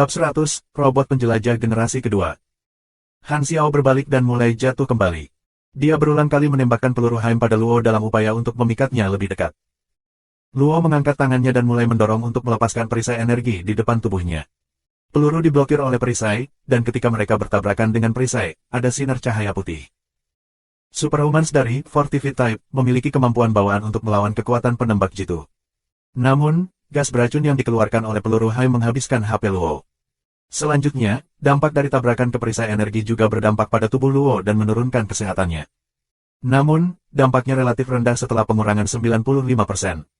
Bab 100, Robot Penjelajah Generasi Kedua. Han Xiao berbalik dan mulai jatuh kembali. Dia berulang kali menembakkan peluru Haim pada Luo dalam upaya untuk memikatnya lebih dekat. Luo mengangkat tangannya dan mulai mendorong untuk melepaskan perisai energi di depan tubuhnya. Peluru diblokir oleh perisai, dan ketika mereka bertabrakan dengan perisai, ada sinar cahaya putih. Superhumans dari Fortified Type memiliki kemampuan bawaan untuk melawan kekuatan penembak jitu. Namun, gas beracun yang dikeluarkan oleh peluru Haim menghabiskan HP Luo. Selanjutnya, dampak dari tabrakan ke perisai energi juga berdampak pada tubuh Luo dan menurunkan kesehatannya. Namun, dampaknya relatif rendah setelah pengurangan 95%.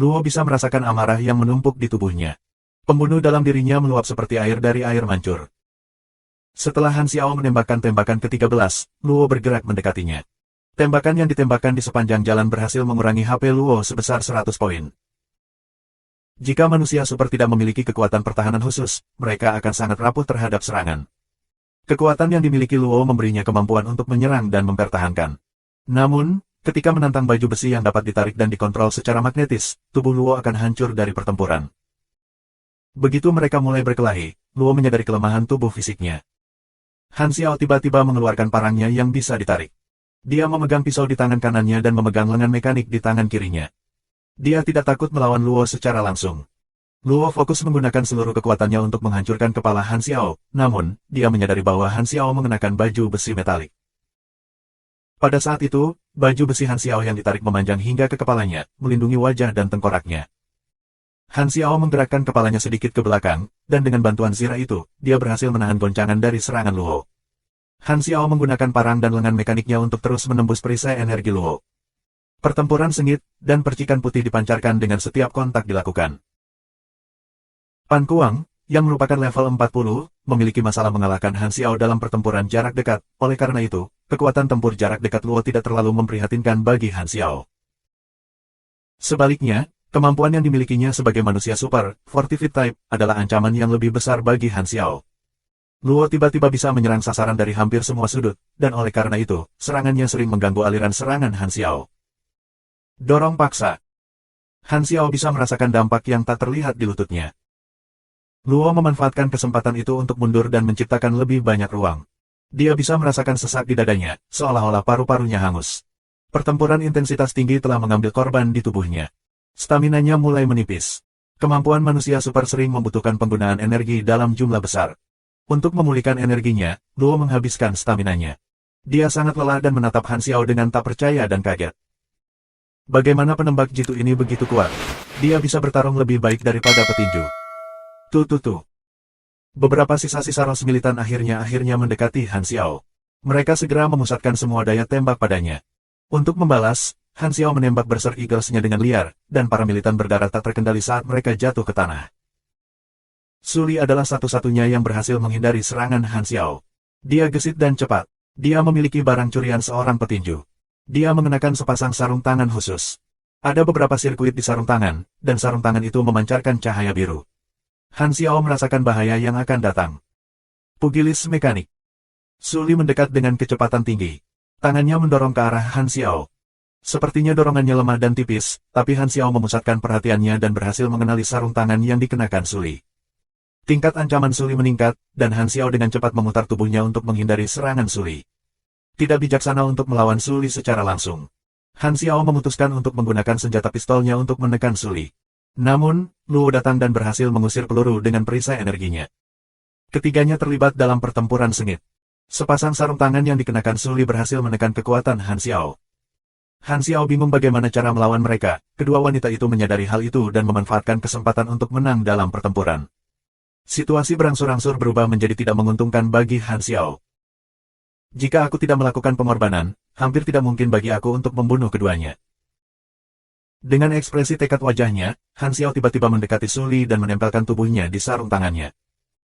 Luo bisa merasakan amarah yang menumpuk di tubuhnya. Pembunuh dalam dirinya meluap seperti air dari air mancur. Setelah Han Xiao menembakkan tembakan ke-13, Luo bergerak mendekatinya. Tembakan yang ditembakkan di sepanjang jalan berhasil mengurangi HP Luo sebesar 100 poin. Jika manusia super tidak memiliki kekuatan pertahanan khusus, mereka akan sangat rapuh terhadap serangan. Kekuatan yang dimiliki Luo memberinya kemampuan untuk menyerang dan mempertahankan. Namun, ketika menantang baju besi yang dapat ditarik dan dikontrol secara magnetis, tubuh Luo akan hancur dari pertempuran. Begitu mereka mulai berkelahi, Luo menyadari kelemahan tubuh fisiknya. Han Xiao tiba-tiba mengeluarkan parangnya yang bisa ditarik. Dia memegang pisau di tangan kanannya dan memegang lengan mekanik di tangan kirinya. Dia tidak takut melawan Luo secara langsung. Luo fokus menggunakan seluruh kekuatannya untuk menghancurkan kepala Han Xiao, namun, dia menyadari bahwa Han Xiao mengenakan baju besi metalik. Pada saat itu, baju besi Han Xiao yang ditarik memanjang hingga ke kepalanya, melindungi wajah dan tengkoraknya. Han Xiao menggerakkan kepalanya sedikit ke belakang, dan dengan bantuan zira itu, dia berhasil menahan goncangan dari serangan Luo. Han Xiao menggunakan parang dan lengan mekaniknya untuk terus menembus perisai energi Luo. Pertempuran sengit, dan percikan putih dipancarkan dengan setiap kontak dilakukan. Pan Kuang, yang merupakan level 40, memiliki masalah mengalahkan Han Xiao dalam pertempuran jarak dekat, oleh karena itu, kekuatan tempur jarak dekat Luo tidak terlalu memprihatinkan bagi Han Xiao. Sebaliknya, kemampuan yang dimilikinya sebagai manusia super, Fortified Type, adalah ancaman yang lebih besar bagi Han Xiao. Luo tiba-tiba bisa menyerang sasaran dari hampir semua sudut, dan oleh karena itu, serangannya sering mengganggu aliran serangan Han Xiao. Dorong paksa. Han Xiao bisa merasakan dampak yang tak terlihat di lututnya. Luo memanfaatkan kesempatan itu untuk mundur dan menciptakan lebih banyak ruang. Dia bisa merasakan sesak di dadanya, seolah-olah paru-parunya hangus. Pertempuran intensitas tinggi telah mengambil korban di tubuhnya. Staminanya mulai menipis. Kemampuan manusia super sering membutuhkan penggunaan energi dalam jumlah besar. Untuk memulihkan energinya, Luo menghabiskan staminanya. Dia sangat lelah dan menatap Han Xiao dengan tak percaya dan kaget. Bagaimana penembak jitu ini begitu kuat? Dia bisa bertarung lebih baik daripada petinju. Tuh. Beberapa sisa-sisa ros militan akhirnya mendekati Han Xiao. Mereka segera memusatkan semua daya tembak padanya. Untuk membalas, Han Xiao menembak Berserk Eaglesnya dengan liar, dan para militan berdarah tak terkendali saat mereka jatuh ke tanah. Suli adalah satu-satunya yang berhasil menghindari serangan Han Xiao. Dia gesit dan cepat. Dia memiliki barang curian seorang petinju. Dia mengenakan sepasang sarung tangan khusus. Ada beberapa sirkuit di sarung tangan, dan sarung tangan itu memancarkan cahaya biru. Han Xiao merasakan bahaya yang akan datang. Pugilis mekanik. Suli mendekat dengan kecepatan tinggi. Tangannya mendorong ke arah Han Xiao. Sepertinya dorongannya lemah dan tipis, tapi Han Xiao memusatkan perhatiannya dan berhasil mengenali sarung tangan yang dikenakan Suli. Tingkat ancaman Suli meningkat, dan Han Xiao dengan cepat memutar tubuhnya untuk menghindari serangan Suli. Tidak bijaksana untuk melawan Suli secara langsung. Han Xiao memutuskan untuk menggunakan senjata pistolnya untuk menekan Suli. Namun, Luo datang dan berhasil mengusir peluru dengan perisai energinya. Ketiganya terlibat dalam pertempuran sengit. Sepasang sarung tangan yang dikenakan Suli berhasil menekan kekuatan Han Xiao. Han Xiao bingung bagaimana cara melawan mereka. Kedua wanita itu menyadari hal itu dan memanfaatkan kesempatan untuk menang dalam pertempuran. Situasi berangsur-angsur berubah menjadi tidak menguntungkan bagi Han Xiao. Jika aku tidak melakukan pengorbanan, hampir tidak mungkin bagi aku untuk membunuh keduanya. Dengan ekspresi tekad wajahnya, Han Xiao tiba-tiba mendekati Suli dan menempelkan tubuhnya di sarung tangannya.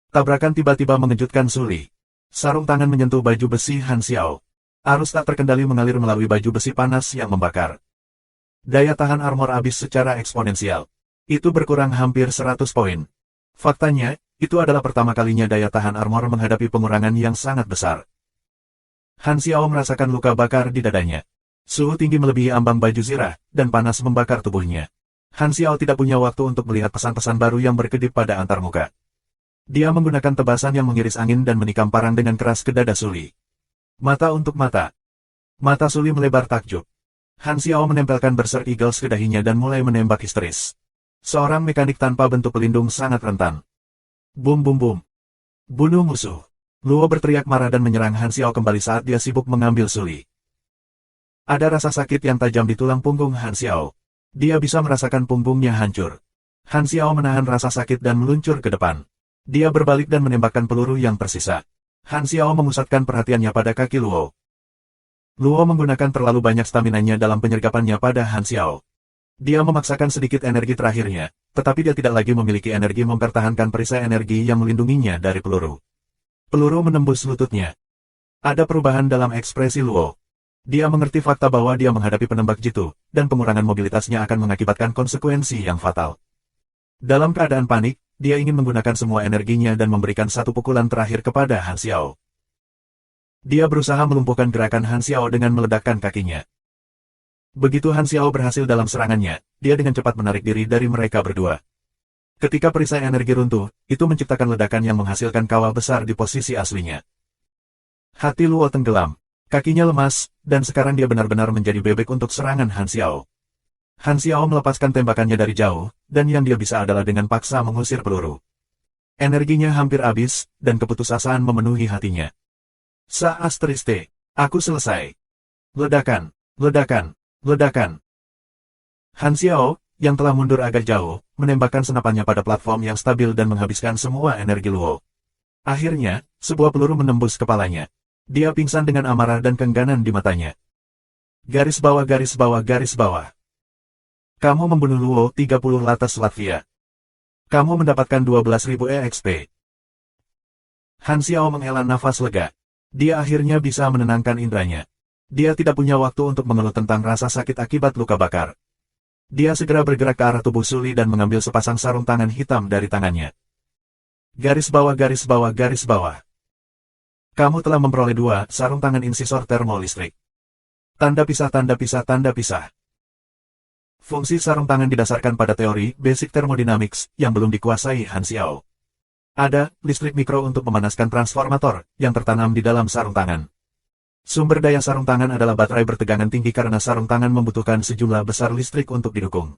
Tabrakan tiba-tiba mengejutkan Suli. Sarung tangan menyentuh baju besi Han Xiao. Arus tak terkendali mengalir melalui baju besi panas yang membakar. Daya tahan armor habis secara eksponensial. Itu berkurang hampir 100 poin. Faktanya, itu adalah pertama kalinya daya tahan armor menghadapi pengurangan yang sangat besar. Han Xiao merasakan luka bakar di dadanya. Suhu tinggi melebihi ambang baju zirah, dan panas membakar tubuhnya. Han Xiao tidak punya waktu untuk melihat pesan-pesan baru yang berkedip pada antarmuka. Dia menggunakan tebasan yang mengiris angin dan menikam parang dengan keras ke dada Suli. Mata untuk mata. Mata Suli melebar takjub. Han Xiao menempelkan Berserk Eagles ke dahinya dan mulai menembak histeris. Seorang mekanik tanpa bentuk pelindung sangat rentan. Bum bum bum. Bunuh musuh. Luo berteriak marah dan menyerang Han Xiao kembali saat dia sibuk mengambil Suli. Ada rasa sakit yang tajam di tulang punggung Han Xiao. Dia bisa merasakan punggungnya hancur. Han Xiao menahan rasa sakit dan meluncur ke depan. Dia berbalik dan menembakkan peluru yang tersisa. Han Xiao memusatkan perhatiannya pada kaki Luo. Luo menggunakan terlalu banyak staminanya dalam penyergapannya pada Han Xiao. Dia memaksakan sedikit energi terakhirnya, tetapi dia tidak lagi memiliki energi mempertahankan perisai energi yang melindunginya dari peluru. Peluru menembus lututnya. Ada perubahan dalam ekspresi Luo. Dia mengerti fakta bahwa dia menghadapi penembak jitu, dan pengurangan mobilitasnya akan mengakibatkan konsekuensi yang fatal. Dalam keadaan panik, dia ingin menggunakan semua energinya dan memberikan satu pukulan terakhir kepada Han Xiao. Dia berusaha melumpuhkan gerakan Han Xiao dengan meledakkan kakinya. Begitu Han Xiao berhasil dalam serangannya, dia dengan cepat menarik diri dari mereka berdua. Ketika perisai energi runtuh, itu menciptakan ledakan yang menghasilkan kawah besar di posisi aslinya. Hati Luo tenggelam, kakinya lemas, dan sekarang dia benar-benar menjadi bebek untuk serangan Han Xiao. Han Xiao melepaskan tembakannya dari jauh, dan yang dia bisa adalah dengan paksa mengusir peluru. Energinya hampir habis, dan keputusasaan memenuhi hatinya. Saastriste, aku selesai. Ledakan, ledakan, ledakan. Han Xiao, yang telah mundur agak jauh, menembakkan senapannya pada platform yang stabil dan menghabiskan semua energi Luo. Akhirnya, sebuah peluru menembus kepalanya. Dia pingsan dengan amarah dan kengganan di matanya. Garis bawah garis bawah garis bawah. Kamu membunuh Luo 30 Latas Latvia. Kamu mendapatkan 12.000 EXP. Han Xiao menghela nafas lega. Dia akhirnya bisa menenangkan indranya. Dia tidak punya waktu untuk mengeluh tentang rasa sakit akibat luka bakar. Dia segera bergerak ke arah tubuh Suli dan mengambil sepasang sarung tangan hitam dari tangannya. Garis bawah garis bawah garis bawah. Kamu telah memperoleh 2 sarung tangan insisor termolistrik. Tanda pisah tanda pisah tanda pisah. Fungsi sarung tangan didasarkan pada teori Basic Thermodynamics yang belum dikuasai Han Xiao. Ada listrik mikro untuk memanaskan transformator yang tertanam di dalam sarung tangan. Sumber daya sarung tangan adalah baterai bertegangan tinggi karena sarung tangan membutuhkan sejumlah besar listrik untuk didukung.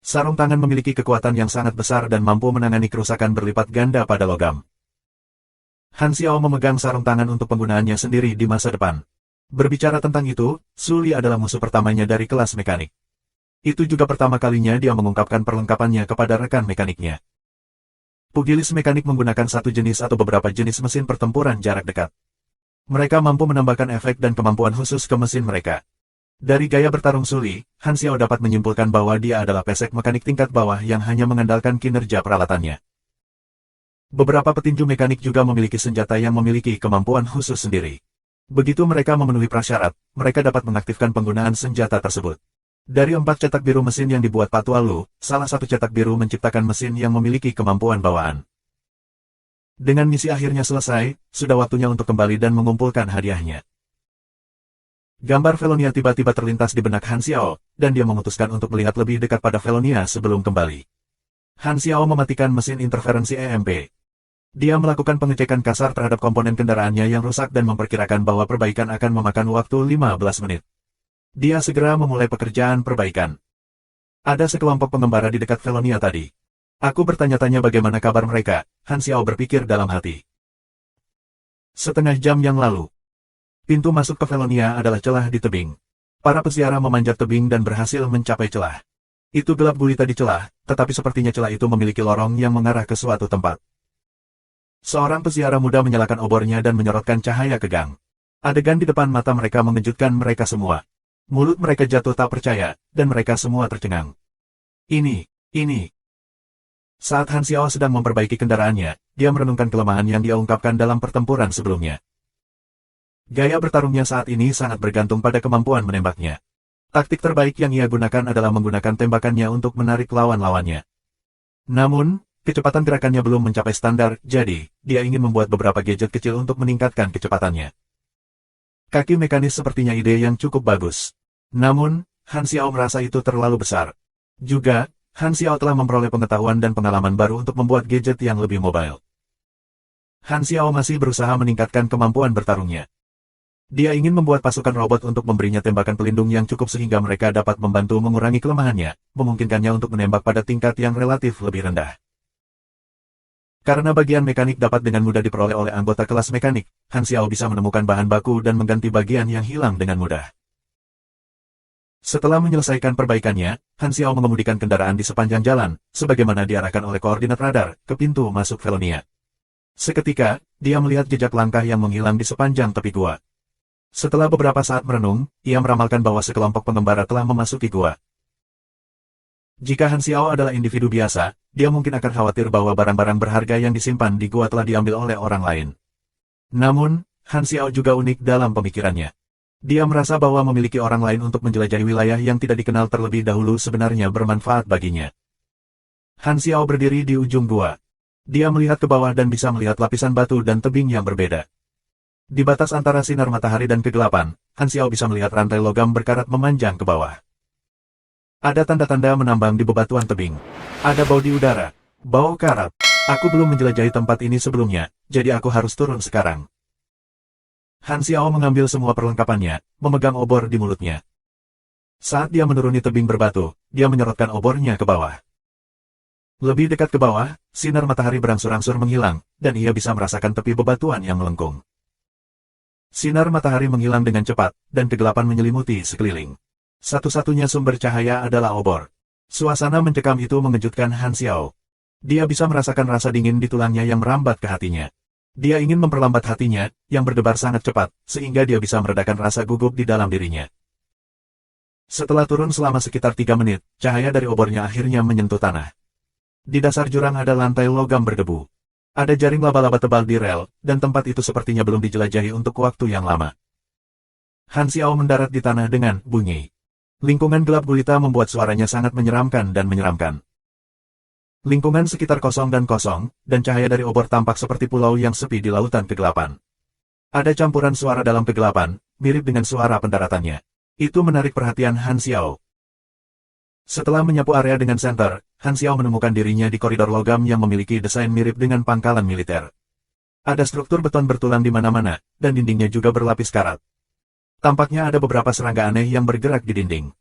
Sarung tangan memiliki kekuatan yang sangat besar dan mampu menangani kerusakan berlipat ganda pada logam. Han Xiao memegang sarung tangan untuk penggunaannya sendiri di masa depan. Berbicara tentang itu, Suli adalah musuh pertamanya dari kelas mekanik. Itu juga pertama kalinya dia mengungkapkan perlengkapannya kepada rekan mekaniknya. Pugilis mekanik menggunakan satu jenis atau beberapa jenis mesin pertempuran jarak dekat. Mereka mampu menambahkan efek dan kemampuan khusus ke mesin mereka. Dari gaya bertarung Suli, Han Xiao dapat menyimpulkan bahwa dia adalah pesek mekanik tingkat bawah yang hanya mengandalkan kinerja peralatannya. Beberapa petinju mekanik juga memiliki senjata yang memiliki kemampuan khusus sendiri. Begitu mereka memenuhi prasyarat, mereka dapat mengaktifkan penggunaan senjata tersebut. Dari 4 cetak biru mesin yang dibuat Patwa Lu, salah satu cetak biru menciptakan mesin yang memiliki kemampuan bawaan. Dengan misi akhirnya selesai, sudah waktunya untuk kembali dan mengumpulkan hadiahnya. Gambar Velonia tiba-tiba terlintas di benak Han Xiao, dan dia memutuskan untuk melihat lebih dekat pada Velonia sebelum kembali. Han Xiao mematikan mesin interferensi EMP. Dia melakukan pengecekan kasar terhadap komponen kendaraannya yang rusak dan memperkirakan bahwa perbaikan akan memakan waktu 15 menit. Dia segera memulai pekerjaan perbaikan. Ada sekelompok pengembara di dekat Velonia tadi. Aku bertanya-tanya bagaimana kabar mereka, Han Xiao berpikir dalam hati. Setengah jam yang lalu. Pintu masuk ke Velonia adalah celah di tebing. Para peziarah memanjat tebing dan berhasil mencapai celah. Itu gelap gulita di celah, tetapi sepertinya celah itu memiliki lorong yang mengarah ke suatu tempat. Seorang peziarah muda menyalakan obornya dan menyorotkan cahaya ke gang. Adegan di depan mata mereka mengejutkan mereka semua. Mulut mereka jatuh tak percaya, dan mereka semua tercengang. Ini. Saat Han Xiao sedang memperbaiki kendaraannya, dia merenungkan kelemahan yang dia ungkapkan dalam pertempuran sebelumnya. Gaya bertarungnya saat ini sangat bergantung pada kemampuan menembaknya. Taktik terbaik yang ia gunakan adalah menggunakan tembakannya untuk menarik lawan-lawannya. Namun, kecepatan gerakannya belum mencapai standar, jadi, dia ingin membuat beberapa gadget kecil untuk meningkatkan kecepatannya. Kaki mekanis sepertinya ide yang cukup bagus. Namun, Han Xiao merasa itu terlalu besar. Juga, Han Xiao telah memperoleh pengetahuan dan pengalaman baru untuk membuat gadget yang lebih mobile. Han Xiao masih berusaha meningkatkan kemampuan bertarungnya. Dia ingin membuat pasukan robot untuk memberinya tembakan pelindung yang cukup sehingga mereka dapat membantu mengurangi kelemahannya, memungkinkannya untuk menembak pada tingkat yang relatif lebih rendah. Karena bagian mekanik dapat dengan mudah diperoleh oleh anggota kelas mekanik, Han Xiao bisa menemukan bahan baku dan mengganti bagian yang hilang dengan mudah. Setelah menyelesaikan perbaikannya, Han Xiao mengemudikan kendaraan di sepanjang jalan, sebagaimana diarahkan oleh koordinat radar, ke pintu masuk Velonia. Seketika, dia melihat jejak langkah yang menghilang di sepanjang tepi gua. Setelah beberapa saat merenung, ia meramalkan bahwa sekelompok pengembara telah memasuki gua. Jika Han Xiao adalah individu biasa, dia mungkin akan khawatir bahwa barang-barang berharga yang disimpan di gua telah diambil oleh orang lain. Namun, Han Xiao juga unik dalam pemikirannya. Dia merasa bahwa memiliki orang lain untuk menjelajahi wilayah yang tidak dikenal terlebih dahulu sebenarnya bermanfaat baginya. Han Xiao berdiri di ujung gua. Dia melihat ke bawah dan bisa melihat lapisan batu dan tebing yang berbeda. Di batas antara sinar matahari dan kegelapan, Han Xiao bisa melihat rantai logam berkarat memanjang ke bawah. Ada tanda-tanda menambang di bebatuan tebing. Ada bau di udara. Bau karat. Aku belum menjelajahi tempat ini sebelumnya, jadi aku harus turun sekarang. Han Xiao mengambil semua perlengkapannya, memegang obor di mulutnya. Saat dia menuruni tebing berbatu, dia menyorotkan obornya ke bawah. Lebih dekat ke bawah, sinar matahari berangsur-angsur menghilang, dan ia bisa merasakan tepi bebatuan yang melengkung. Sinar matahari menghilang dengan cepat, dan kegelapan menyelimuti sekeliling. Satu-satunya sumber cahaya adalah obor. Suasana mencekam itu mengejutkan Han Xiao. Dia bisa merasakan rasa dingin di tulangnya yang merambat ke hatinya. Dia ingin memperlambat hatinya, yang berdebar sangat cepat, sehingga dia bisa meredakan rasa gugup di dalam dirinya. Setelah turun selama sekitar 3 menit, cahaya dari obornya akhirnya menyentuh tanah. Di dasar jurang ada lantai logam berdebu. Ada jaring laba-laba tebal di rel, dan tempat itu sepertinya belum dijelajahi untuk waktu yang lama. Han Xiao mendarat di tanah dengan bunyi. Lingkungan gelap gulita membuat suaranya sangat menyeramkan dan menyeramkan. Lingkungan sekitar kosong, dan cahaya dari obor tampak seperti pulau yang sepi di lautan kegelapan. Ada campuran suara dalam kegelapan, mirip dengan suara pendaratannya. Itu menarik perhatian Han Xiao. Setelah menyapu area dengan senter, Han Xiao menemukan dirinya di koridor logam yang memiliki desain mirip dengan pangkalan militer. Ada struktur beton bertulang di mana-mana, dan dindingnya juga berlapis karat. Tampaknya ada beberapa serangga aneh yang bergerak di dinding.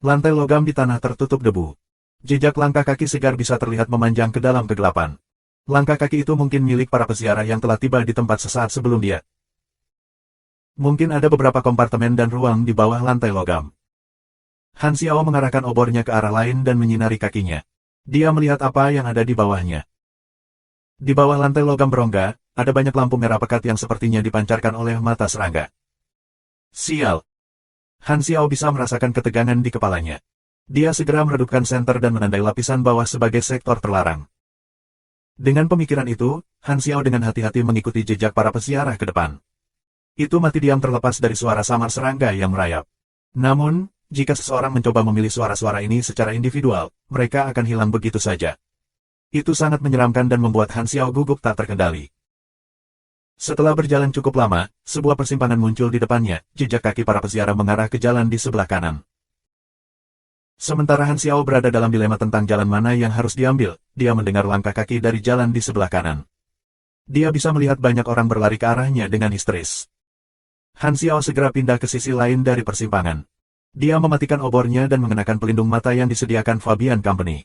Lantai logam di tanah tertutup debu. Jejak langkah kaki segar bisa terlihat memanjang ke dalam kegelapan. Langkah kaki itu mungkin milik para peziarah yang telah tiba di tempat sesaat sebelum dia. Mungkin ada beberapa kompartemen dan ruang di bawah lantai logam. Han Xiao mengarahkan obornya ke arah lain dan menyinari kakinya. Dia melihat apa yang ada di bawahnya. Di bawah lantai logam berongga, ada banyak lampu merah pekat yang sepertinya dipancarkan oleh mata serangga. Sial! Han Xiao bisa merasakan ketegangan di kepalanya. Dia segera meredupkan senter dan menandai lapisan bawah sebagai sektor terlarang. Dengan pemikiran itu, Han Xiao dengan hati-hati mengikuti jejak para peziarah ke depan. Itu mati diam terlepas dari suara samar serangga yang merayap. Namun, jika seseorang mencoba memilih suara-suara ini secara individual, mereka akan hilang begitu saja. Itu sangat menyeramkan dan membuat Han Xiao gugup tak terkendali. Setelah berjalan cukup lama, sebuah persimpangan muncul di depannya, jejak kaki para peziarah mengarah ke jalan di sebelah kanan. Sementara Han Xiao berada dalam dilema tentang jalan mana yang harus diambil, dia mendengar langkah kaki dari jalan di sebelah kanan. Dia bisa melihat banyak orang berlari ke arahnya dengan histeris. Han Xiao segera pindah ke sisi lain dari persimpangan. Dia mematikan obornya dan mengenakan pelindung mata yang disediakan Fabian Company.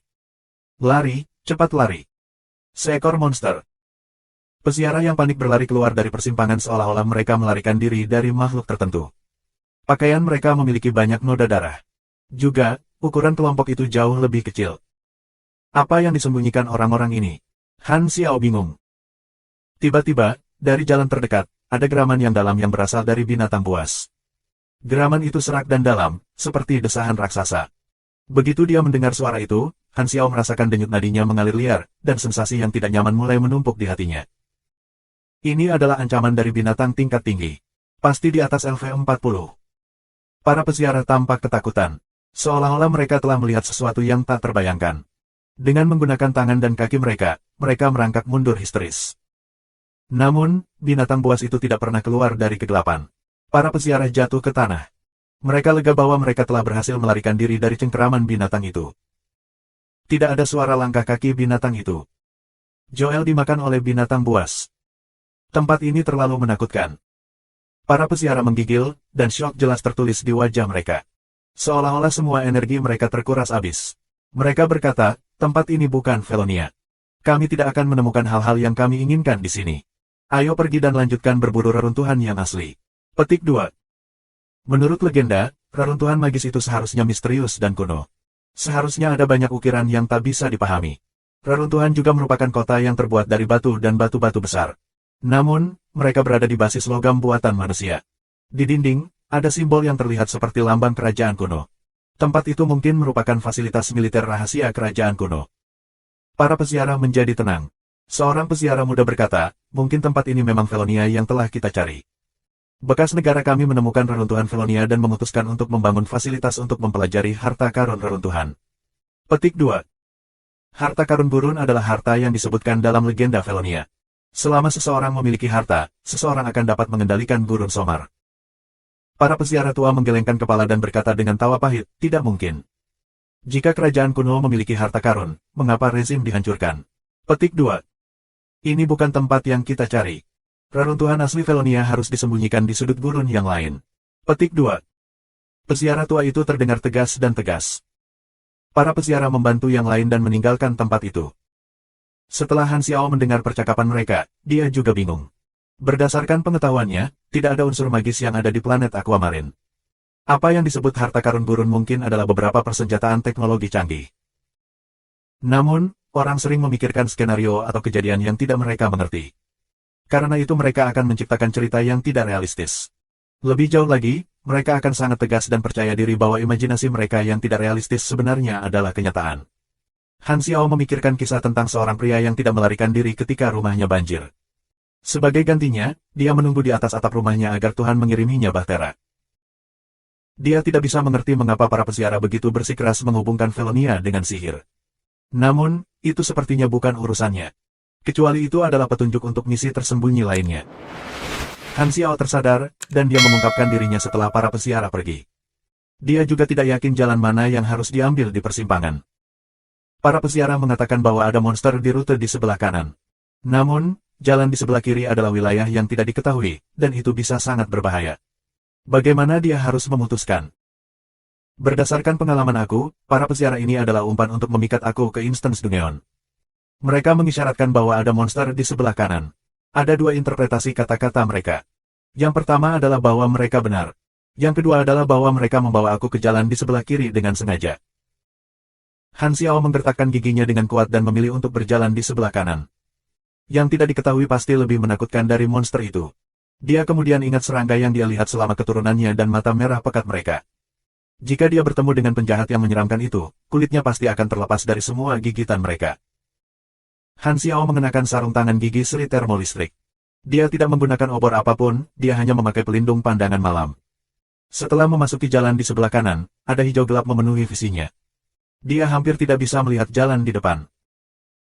Lari, cepat lari. Seekor monster. Peziarah yang panik berlari keluar dari persimpangan seolah-olah mereka melarikan diri dari makhluk tertentu. Pakaian mereka memiliki banyak noda darah. Juga, ukuran kelompok itu jauh lebih kecil. Apa yang disembunyikan orang-orang ini? Han Xiao bingung. Tiba-tiba, dari jalan terdekat, ada geraman yang dalam yang berasal dari binatang buas. Geraman itu serak dan dalam, seperti desahan raksasa. Begitu dia mendengar suara itu, Han Xiao merasakan denyut nadinya mengalir liar, dan sensasi yang tidak nyaman mulai menumpuk di hatinya. Ini adalah ancaman dari binatang tingkat tinggi. Pasti di atas LV40. Para peziarah tampak ketakutan. Seolah-olah mereka telah melihat sesuatu yang tak terbayangkan. Dengan menggunakan tangan dan kaki mereka, mereka merangkak mundur histeris. Namun, binatang buas itu tidak pernah keluar dari kegelapan. Para peziarah jatuh ke tanah. Mereka lega bahwa mereka telah berhasil melarikan diri dari cengkeraman binatang itu. Tidak ada suara langkah kaki binatang itu. Joel dimakan oleh binatang buas. Tempat ini terlalu menakutkan. Para pesiara menggigil, dan syok jelas tertulis di wajah mereka. Seolah-olah semua energi mereka terkuras habis. Mereka berkata, tempat ini bukan Felonia. Kami tidak akan menemukan hal-hal yang kami inginkan di sini. Ayo pergi dan lanjutkan berburu reruntuhan yang asli. Petik 2. Menurut legenda, reruntuhan magis itu seharusnya misterius dan kuno. Seharusnya ada banyak ukiran yang tak bisa dipahami. Reruntuhan juga merupakan kota yang terbuat dari batu dan batu-batu besar. Namun, mereka berada di basis logam buatan manusia. Di dinding, ada simbol yang terlihat seperti lambang kerajaan kuno. Tempat itu mungkin merupakan fasilitas militer rahasia kerajaan kuno. Para pesiara menjadi tenang. Seorang pesiara muda berkata, mungkin tempat ini memang Felonia yang telah kita cari. Bekas negara kami menemukan reruntuhan Felonia dan memutuskan untuk membangun fasilitas untuk mempelajari harta karun reruntuhan. Petik 2. Harta karun gurun adalah harta yang disebutkan dalam legenda Felonia. Selama seseorang memiliki harta, seseorang akan dapat mengendalikan gurun somar. Para pesiara tua menggelengkan kepala dan berkata dengan tawa pahit, tidak mungkin. Jika kerajaan kuno memiliki harta karun, mengapa rezim dihancurkan? Petik 2. Ini bukan tempat yang kita cari. Reruntuhan asli Felonia harus disembunyikan di sudut gurun yang lain. Petik 2. Pesiara tua itu terdengar tegas dan tegas. Para pesiara membantu yang lain dan meninggalkan tempat itu. Setelah Han Xiao mendengar percakapan mereka, dia juga bingung. Berdasarkan pengetahuannya, tidak ada unsur magis yang ada di planet Aquamarine. Apa yang disebut harta karun gurun mungkin adalah beberapa persenjataan teknologi canggih. Namun, orang sering memikirkan skenario atau kejadian yang tidak mereka mengerti. Karena itu mereka akan menciptakan cerita yang tidak realistis. Lebih jauh lagi, mereka akan sangat tegas dan percaya diri bahwa imajinasi mereka yang tidak realistis sebenarnya adalah kenyataan. Han Xiao memikirkan kisah tentang seorang pria yang tidak melarikan diri ketika rumahnya banjir. Sebagai gantinya, dia menunggu di atas atap rumahnya agar Tuhan mengiriminya bahtera. Dia tidak bisa mengerti mengapa para pesiara begitu bersikeras menghubungkan Felonia dengan sihir. Namun, itu sepertinya bukan urusannya. Kecuali itu adalah petunjuk untuk misi tersembunyi lainnya. Han Xiao tersadar, dan dia mengungkapkan dirinya setelah para pesiara pergi. Dia juga tidak yakin jalan mana yang harus diambil di persimpangan. Para pesiara mengatakan bahwa ada monster di rute di sebelah kanan. Namun, jalan di sebelah kiri adalah wilayah yang tidak diketahui, dan itu bisa sangat berbahaya. Bagaimana dia harus memutuskan? Berdasarkan pengalaman aku, para pesiara ini adalah umpan untuk memikat aku ke Instance Dungeon. Mereka mengisyaratkan bahwa ada monster di sebelah kanan. Ada dua interpretasi kata-kata mereka. Yang pertama adalah bahwa mereka benar. Yang kedua adalah bahwa mereka membawa aku ke jalan di sebelah kiri dengan sengaja. Han Xiao menggertakkan giginya dengan kuat dan memilih untuk berjalan di sebelah kanan. Yang tidak diketahui pasti lebih menakutkan dari monster itu. Dia kemudian ingat serangga yang dia lihat selama keturunannya dan mata merah pekat mereka. Jika dia bertemu dengan penjahat yang menyeramkan itu, kulitnya pasti akan terlepas dari semua gigitan mereka. Han Xiao mengenakan sarung tangan gigi seri termolistrik. Dia tidak menggunakan obor apapun, dia hanya memakai pelindung pandangan malam. Setelah memasuki jalan di sebelah kanan, ada hijau gelap memenuhi visinya. Dia hampir tidak bisa melihat jalan di depan.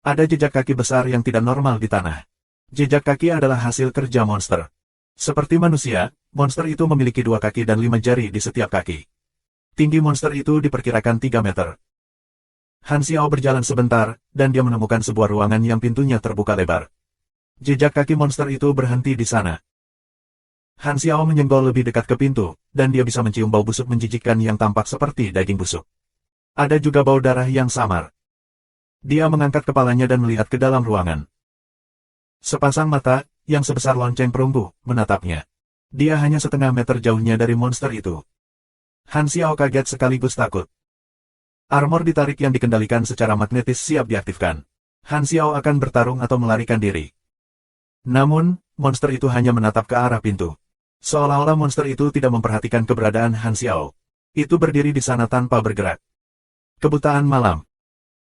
Ada jejak kaki besar yang tidak normal di tanah. Jejak kaki adalah hasil kerja monster. Seperti manusia, monster itu memiliki 2 kaki dan 5 jari di setiap kaki. Tinggi monster itu diperkirakan 3 meter. Han Xiao berjalan sebentar, dan dia menemukan sebuah ruangan yang pintunya terbuka lebar. Jejak kaki monster itu berhenti di sana. Han Xiao menyenggol lebih dekat ke pintu, dan dia bisa mencium bau busuk menjijikkan yang tampak seperti daging busuk. Ada juga bau darah yang samar. Dia mengangkat kepalanya dan melihat ke dalam ruangan. Sepasang mata, yang sebesar lonceng perunggu, menatapnya. Dia hanya setengah meter jauhnya dari monster itu. Han Xiao kaget sekaligus takut. Armor ditarik yang dikendalikan secara magnetis siap diaktifkan. Han Xiao akan bertarung atau melarikan diri. Namun, monster itu hanya menatap ke arah pintu. Seolah-olah monster itu tidak memperhatikan keberadaan Han Xiao. Itu berdiri di sana tanpa bergerak. Kebutaan malam.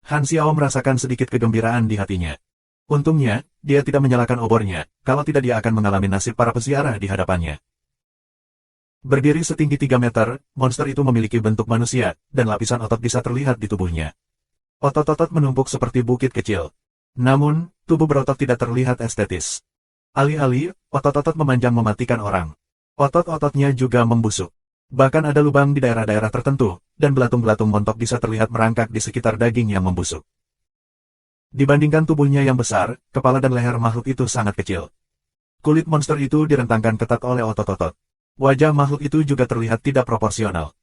Han Xiao merasakan sedikit kegembiraan di hatinya. Untungnya, dia tidak menyalakan obornya, kalau tidak dia akan mengalami nasib para pesiara di hadapannya. Berdiri setinggi 3 meter, monster itu memiliki bentuk manusia, dan lapisan otot bisa terlihat di tubuhnya. Otot-otot menumpuk seperti bukit kecil. Namun, tubuh berotot tidak terlihat estetis. Alih-alih, otot-otot memanjang mematikan orang. Otot-ototnya juga membusuk. Bahkan ada lubang di daerah-daerah tertentu, dan belatung-belatung montok bisa terlihat merangkak di sekitar daging yang membusuk. Dibandingkan tubuhnya yang besar, kepala dan leher makhluk itu sangat kecil. Kulit monster itu direntangkan ketat oleh otot-otot. Wajah makhluk itu juga terlihat tidak proporsional.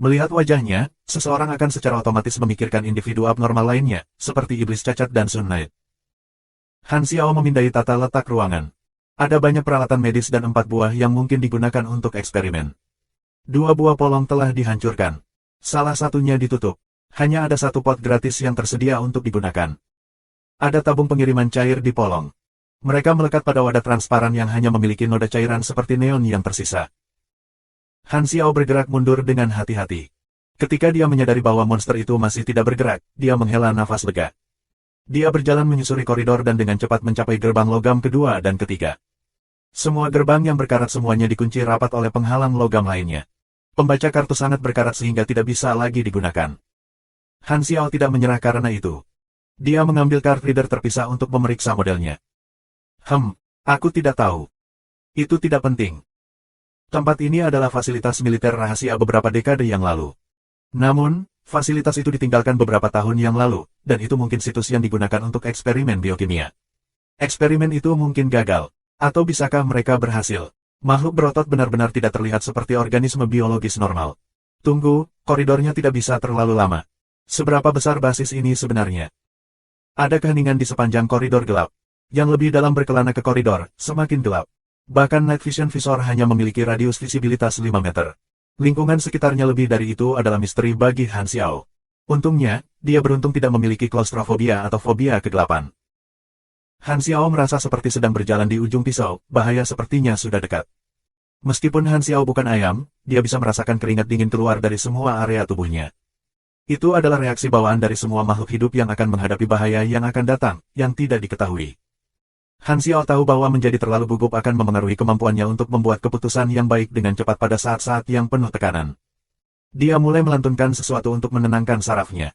Melihat wajahnya, seseorang akan secara otomatis memikirkan individu abnormal lainnya, seperti iblis cacat dan Sun Knight. Han Xiao memindai tata letak ruangan. Ada banyak peralatan medis dan 4 buah yang mungkin digunakan untuk eksperimen. 2 buah polong telah dihancurkan. Salah satunya ditutup. Hanya ada 1 pot gratis yang tersedia untuk digunakan. Ada tabung pengiriman cair di polong. Mereka melekat pada wadah transparan yang hanya memiliki noda cairan seperti neon yang tersisa. Han Xiao bergerak mundur dengan hati-hati. Ketika dia menyadari bahwa monster itu masih tidak bergerak, dia menghela nafas lega. Dia berjalan menyusuri koridor dan dengan cepat mencapai gerbang logam kedua dan ketiga. Semua gerbang yang berkarat semuanya dikunci rapat oleh penghalang logam lainnya. Pembaca kartu sangat berkarat sehingga tidak bisa lagi digunakan. Han Xiao tidak menyerah karena itu. Dia mengambil card reader terpisah untuk memeriksa modelnya. Aku tidak tahu. Itu tidak penting. Tempat ini adalah fasilitas militer rahasia beberapa dekade yang lalu. Namun, fasilitas itu ditinggalkan beberapa tahun yang lalu, dan itu mungkin situs yang digunakan untuk eksperimen biokimia. Eksperimen itu mungkin gagal, atau bisakah mereka berhasil? Makhluk berotot benar-benar tidak terlihat seperti organisme biologis normal. Tunggu, koridornya tidak bisa terlalu lama. Seberapa besar basis ini sebenarnya? Ada keheningan di sepanjang koridor gelap. Yang lebih dalam berkelana ke koridor, semakin gelap. Bahkan Night Vision Visor hanya memiliki radius visibilitas 5 meter. Lingkungan sekitarnya lebih dari itu adalah misteri bagi Han Xiao. Untungnya, dia beruntung tidak memiliki klaustrofobia atau fobia kegelapan. Han Xiao merasa seperti sedang berjalan di ujung pisau, bahaya sepertinya sudah dekat. Meskipun Han Xiao bukan ayam, dia bisa merasakan keringat dingin keluar dari semua area tubuhnya. Itu adalah reaksi bawaan dari semua makhluk hidup yang akan menghadapi bahaya yang akan datang, yang tidak diketahui. Han Xiao tahu bahwa menjadi terlalu gugup akan memengaruhi kemampuannya untuk membuat keputusan yang baik dengan cepat pada saat-saat yang penuh tekanan. Dia mulai melantunkan sesuatu untuk menenangkan sarafnya.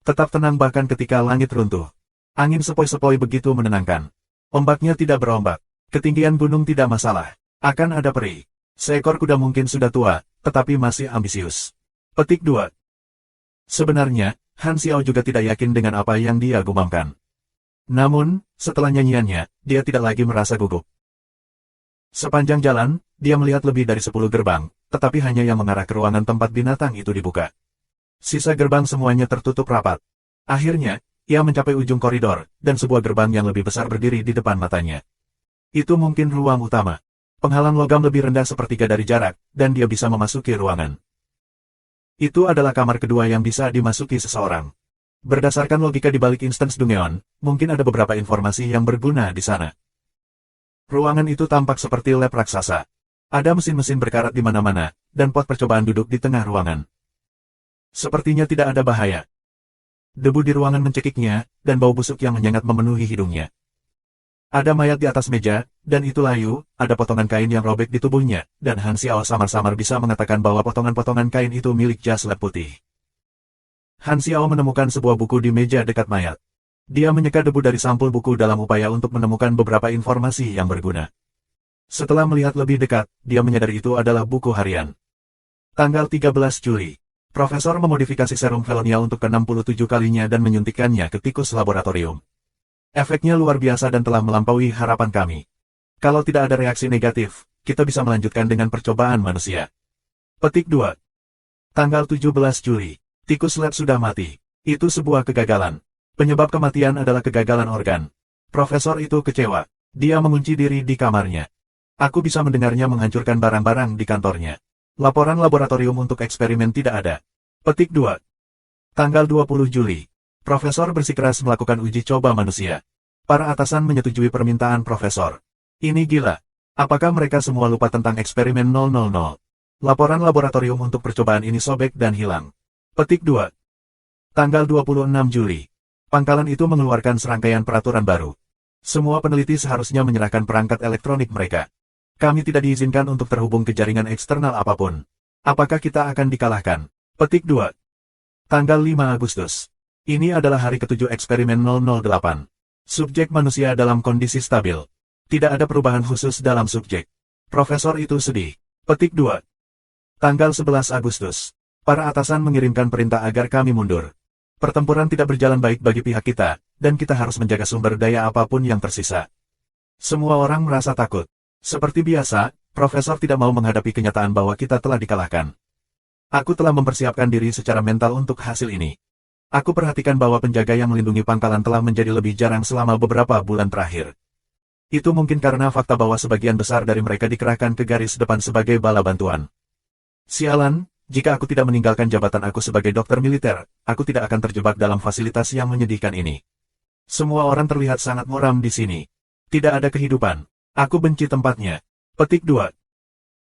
Tetap tenang bahkan ketika langit runtuh. Angin sepoi-sepoi begitu menenangkan. Ombaknya tidak berombak. Ketinggian gunung tidak masalah. Akan ada peri. Seekor kuda mungkin sudah tua, tetapi masih ambisius. Petik 2. Sebenarnya, Han Xiao juga tidak yakin dengan apa yang dia gumamkan. Namun, setelah nyanyiannya, dia tidak lagi merasa gugup. Sepanjang jalan, dia melihat lebih dari 10 gerbang, tetapi hanya yang mengarah ke ruangan tempat binatang itu dibuka. Sisa gerbang semuanya tertutup rapat. Akhirnya, ia mencapai ujung koridor, dan sebuah gerbang yang lebih besar berdiri di depan matanya. Itu mungkin ruang utama. Penghalang logam lebih rendah sepertiga dari jarak, dan dia bisa memasuki ruangan. Itu adalah kamar kedua yang bisa dimasuki seseorang. Berdasarkan logika di balik instance Dungeon, mungkin ada beberapa informasi yang berguna di sana. Ruangan itu tampak seperti lab raksasa. Ada mesin-mesin berkarat di mana-mana, dan pot percobaan duduk di tengah ruangan. Sepertinya tidak ada bahaya. Debu di ruangan mencekiknya, dan bau busuk yang menyengat memenuhi hidungnya. Ada mayat di atas meja, dan itu layu, ada potongan kain yang robek di tubuhnya, dan Han Xiao samar-samar bisa mengatakan bahwa potongan-potongan kain itu milik jas lab putih. Han Xiao menemukan sebuah buku di meja dekat mayat. Dia menyeka debu dari sampul buku dalam upaya untuk menemukan beberapa informasi yang berguna. Setelah melihat lebih dekat, dia menyadari itu adalah buku harian. Tanggal 13 Juli. Profesor memodifikasi serum Velonia untuk ke-67 kalinya dan menyuntikkannya ke tikus laboratorium. Efeknya luar biasa dan telah melampaui harapan kami. Kalau tidak ada reaksi negatif, kita bisa melanjutkan dengan percobaan manusia. Petik 2. Tanggal 17 Juli. Tikus lab sudah mati. Itu sebuah kegagalan. Penyebab kematian adalah kegagalan organ. Profesor itu kecewa. Dia mengunci diri di kamarnya. Aku bisa mendengarnya menghancurkan barang-barang di kantornya. Laporan laboratorium untuk eksperimen tidak ada. Petik 2. Tanggal 20 Juli. Profesor bersikeras melakukan uji coba manusia. Para atasan menyetujui permintaan profesor. Ini gila. Apakah mereka semua lupa tentang eksperimen 000? Laporan laboratorium untuk percobaan ini sobek dan hilang. Petik 2. Tanggal 26 Juli. Pangkalan itu mengeluarkan serangkaian peraturan baru. Semua peneliti seharusnya menyerahkan perangkat elektronik mereka. Kami tidak diizinkan untuk terhubung ke jaringan eksternal apapun. Apakah kita akan dikalahkan? Petik 2. Tanggal 5 Agustus. Ini adalah hari ke-7 eksperimen 008. Subjek manusia dalam kondisi stabil. Tidak ada perubahan khusus dalam subjek. Profesor itu sedih. Petik 2. Tanggal 11 Agustus. Para atasan mengirimkan perintah agar kami mundur. Pertempuran tidak berjalan baik bagi pihak kita, dan kita harus menjaga sumber daya apapun yang tersisa. Semua orang merasa takut. Seperti biasa, Profesor tidak mau menghadapi kenyataan bahwa kita telah dikalahkan. Aku telah mempersiapkan diri secara mental untuk hasil ini. Aku perhatikan bahwa penjaga yang melindungi pangkalan telah menjadi lebih jarang selama beberapa bulan terakhir. Itu mungkin karena fakta bahwa sebagian besar dari mereka dikerahkan ke garis depan sebagai bala bantuan. Sialan, jika aku tidak meninggalkan jabatan aku sebagai dokter militer, aku tidak akan terjebak dalam fasilitas yang menyedihkan ini. Semua orang terlihat sangat muram di sini. Tidak ada kehidupan. Aku benci tempatnya. Petik 2.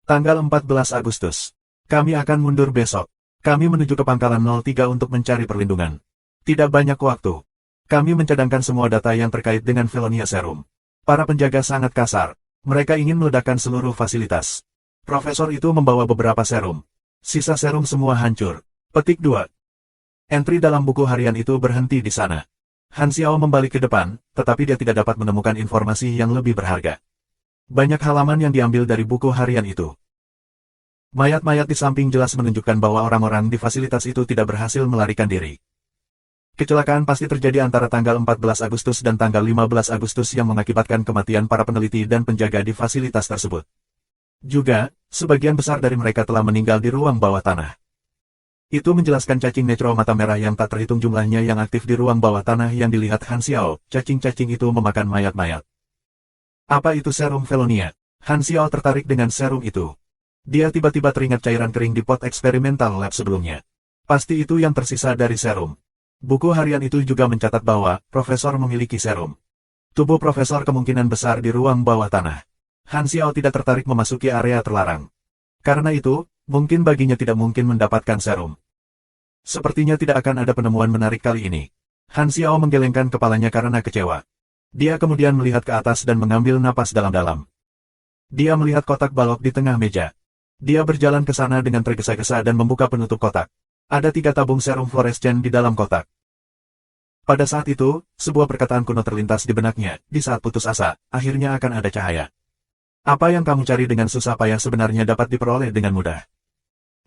Tanggal 14 Agustus. Kami akan mundur besok. Kami menuju ke pangkalan 03 untuk mencari perlindungan. Tidak banyak waktu. Kami mencadangkan semua data yang terkait dengan Felonia Serum. Para penjaga sangat kasar. Mereka ingin meledakkan seluruh fasilitas. Profesor itu membawa beberapa serum. Sisa serum semua hancur. Petik 2. Entri dalam buku harian itu berhenti di sana. Han Xiao membalik ke depan, tetapi dia tidak dapat menemukan informasi yang lebih berharga. Banyak halaman yang diambil dari buku harian itu. Mayat-mayat di samping jelas menunjukkan bahwa orang-orang di fasilitas itu tidak berhasil melarikan diri. Kecelakaan pasti terjadi antara tanggal 14 Agustus dan tanggal 15 Agustus yang mengakibatkan kematian para peneliti dan penjaga di fasilitas tersebut. Juga, sebagian besar dari mereka telah meninggal di ruang bawah tanah. Itu menjelaskan cacing necro mata merah yang tak terhitung jumlahnya yang aktif di ruang bawah tanah yang dilihat Han Xiao. Cacing-cacing itu memakan mayat-mayat. Apa itu serum Felonia? Han Xiao tertarik dengan serum itu. Dia tiba-tiba teringat cairan kering di pot eksperimental lab sebelumnya. Pasti itu yang tersisa dari serum. Buku harian itu juga mencatat bahwa Profesor memiliki serum. Tubuh Profesor kemungkinan besar di ruang bawah tanah. Han Xiao tidak tertarik memasuki area terlarang. Karena itu, mungkin baginya tidak mungkin mendapatkan serum. Sepertinya tidak akan ada penemuan menarik kali ini. Han Xiao menggelengkan kepalanya karena kecewa. Dia kemudian melihat ke atas dan mengambil napas dalam-dalam. Dia melihat kotak balok di tengah meja. Dia berjalan ke sana dengan tergesa-gesa dan membuka penutup kotak. Ada 3 tabung serum fluorescen di dalam kotak. Pada saat itu, sebuah perkataan kuno terlintas di benaknya. Di saat putus asa, akhirnya akan ada cahaya. Apa yang kamu cari dengan susah payah sebenarnya dapat diperoleh dengan mudah.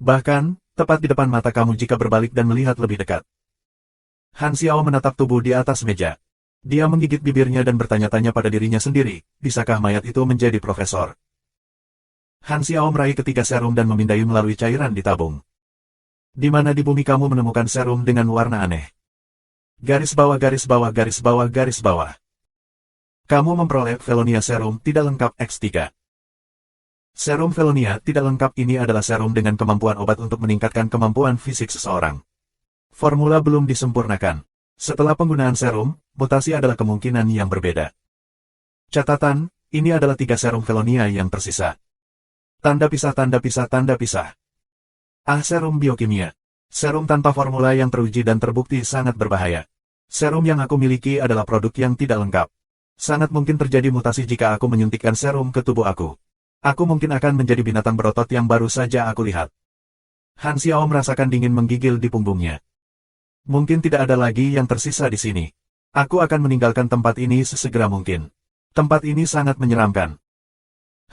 Bahkan, tepat di depan mata kamu jika berbalik dan melihat lebih dekat. Han Xiao menatap tubuh di atas meja. Dia menggigit bibirnya dan bertanya-tanya pada dirinya sendiri, bisakah mayat itu menjadi profesor? Han Xiao meraih ketiga serum dan memindai melalui cairan di tabung. Di mana di bumi kamu menemukan serum dengan warna aneh? Garis bawah garis bawah garis bawah garis bawah. Kamu memperoleh Felonia Serum tidak lengkap X3. Serum Felonia tidak lengkap ini adalah serum dengan kemampuan obat untuk meningkatkan kemampuan fisik seseorang. Formula belum disempurnakan. Setelah penggunaan serum, mutasi adalah kemungkinan yang berbeda. Catatan, ini adalah 3 serum Felonia yang tersisa. Tanda pisah tanda pisah tanda pisah. Serum biokimia. Serum tanpa formula yang teruji dan terbukti sangat berbahaya. Serum yang aku miliki adalah produk yang tidak lengkap. Sangat mungkin terjadi mutasi jika aku menyuntikkan serum ke tubuh aku. Aku mungkin akan menjadi binatang berotot yang baru saja aku lihat. Han Xiao merasakan dingin menggigil di punggungnya. Mungkin tidak ada lagi yang tersisa di sini. Aku akan meninggalkan tempat ini sesegera mungkin. Tempat ini sangat menyeramkan.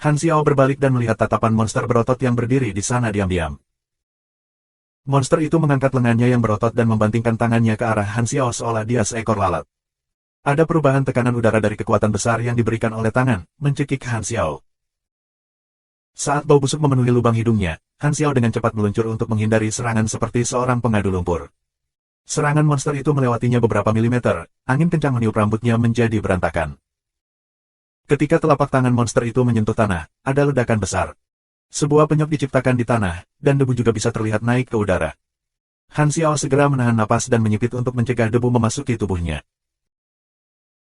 Han Xiao berbalik dan melihat tatapan monster berotot yang berdiri di sana diam-diam. Monster itu mengangkat lengannya yang berotot dan membantingkan tangannya ke arah Han Xiao seolah dia seekor lalat. Ada perubahan tekanan udara dari kekuatan besar yang diberikan oleh tangan, mencekik Han Xiao. Saat bau busuk memenuhi lubang hidungnya, Han Xiao dengan cepat meluncur untuk menghindari serangan seperti seorang pengadu lumpur. Serangan monster itu melewatinya beberapa milimeter, angin kencang meniup rambutnya menjadi berantakan. Ketika telapak tangan monster itu menyentuh tanah, ada ledakan besar. Sebuah penyok diciptakan di tanah, dan debu juga bisa terlihat naik ke udara. Han Xiao segera menahan napas dan menyipit untuk mencegah debu memasuki tubuhnya.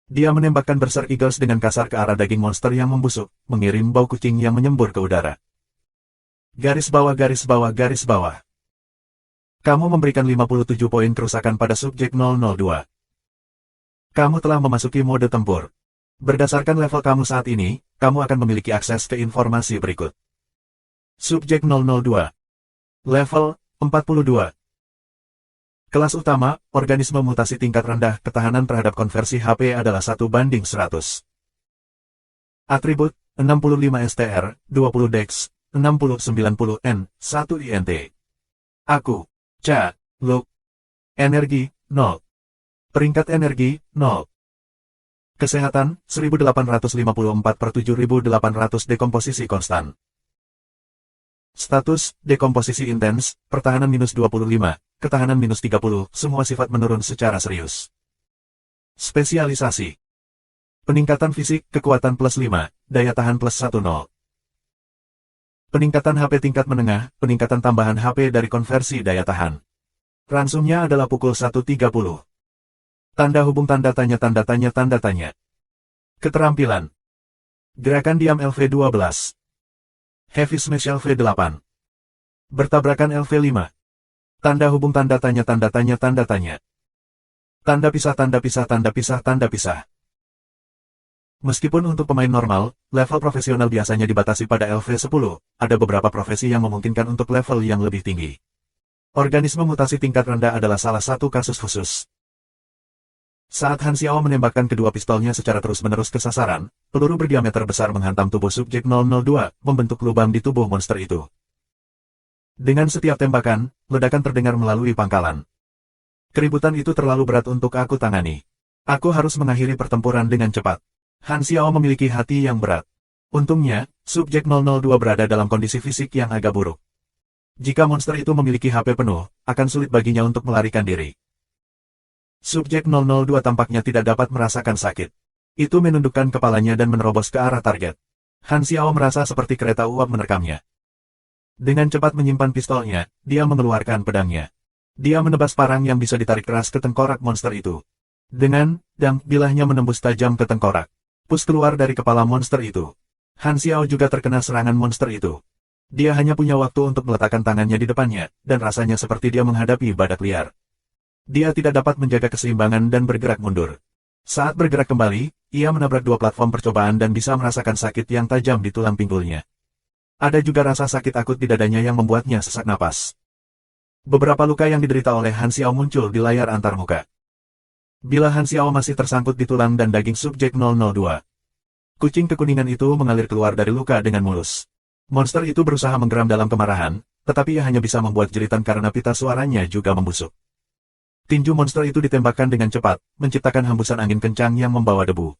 Dia menembakkan Berserk Eagles dengan kasar ke arah daging monster yang membusuk, mengirim bau kucing yang menyembur ke udara. Garis bawah garis bawah garis bawah. Kamu memberikan 57 poin kerusakan pada subjek 002. Kamu telah memasuki mode tempur. Berdasarkan level kamu saat ini, kamu akan memiliki akses ke informasi berikut. Subjek 002. Level 42. Kelas utama, organisme mutasi tingkat rendah, ketahanan terhadap konversi HP adalah 1:100. Atribut, 65 STR, 20 Dex, 60-90 N, 1 INT. Aku, Ca, Look. Energi, 0. Peringkat energi, 0. Kesehatan, 1854/7800 dekomposisi konstan. Status, dekomposisi intens, pertahanan -25, ketahanan -30, semua sifat menurun secara serius. Spesialisasi. Peningkatan fisik, kekuatan +5, daya tahan +10. Peningkatan HP tingkat menengah, peningkatan tambahan HP dari konversi daya tahan. Ransumnya adalah pukul 1.30. Tanda hubung tanda tanya tanda tanya tanda tanya. Keterampilan. Gerakan diam LV12. Heavy Smash LV8. Bertabrakan LV5. Tanda hubung tanda tanya tanda tanya tanda tanya. Tanda pisah tanda pisah tanda pisah tanda pisah. Meskipun untuk pemain normal, level profesional biasanya dibatasi pada LV10, ada beberapa profesi yang memungkinkan untuk level yang lebih tinggi. Organisme mutasi tingkat rendah adalah salah satu kasus khusus. Saat Han Xiao menembakkan kedua pistolnya secara terus-menerus ke sasaran, peluru berdiameter besar menghantam tubuh subjek 002, membentuk lubang di tubuh monster itu. Dengan setiap tembakan, ledakan terdengar melalui pangkalan. Keributan itu terlalu berat untuk aku tangani. Aku harus mengakhiri pertempuran dengan cepat. Han Xiao memiliki hati yang berat. Untungnya, subjek 002 berada dalam kondisi fisik yang agak buruk. Jika monster itu memiliki HP penuh, akan sulit baginya untuk melarikan diri. Subjek 002 tampaknya tidak dapat merasakan sakit. Itu menundukkan kepalanya dan menerobos ke arah target. Han Xiao merasa seperti kereta uap menerkamnya. Dengan cepat menyimpan pistolnya, dia mengeluarkan pedangnya. Dia menebas parang yang bisa ditarik keras ke tengkorak monster itu. Dengan dang, bilahnya menembus tajam ke tengkorak. Pus keluar dari kepala monster itu. Han Xiao juga terkena serangan monster itu. Dia hanya punya waktu untuk meletakkan tangannya di depannya, dan rasanya seperti dia menghadapi badak liar. Dia tidak dapat menjaga keseimbangan dan bergerak mundur. Saat bergerak kembali, ia menabrak dua platform percobaan dan bisa merasakan sakit yang tajam di tulang pinggulnya. Ada juga rasa sakit akut di dadanya yang membuatnya sesak napas. Beberapa luka yang diderita oleh Han Xiao muncul di layar antarmuka. Bila Han Xiao masih tersangkut di tulang dan daging subjek 002. Kucing kekuningan itu mengalir keluar dari luka dengan mulus. Monster itu berusaha menggeram dalam kemarahan, tetapi ia hanya bisa membuat jeritan karena pita suaranya juga membusuk. Tinju monster itu ditembakkan dengan cepat, menciptakan hembusan angin kencang yang membawa debu.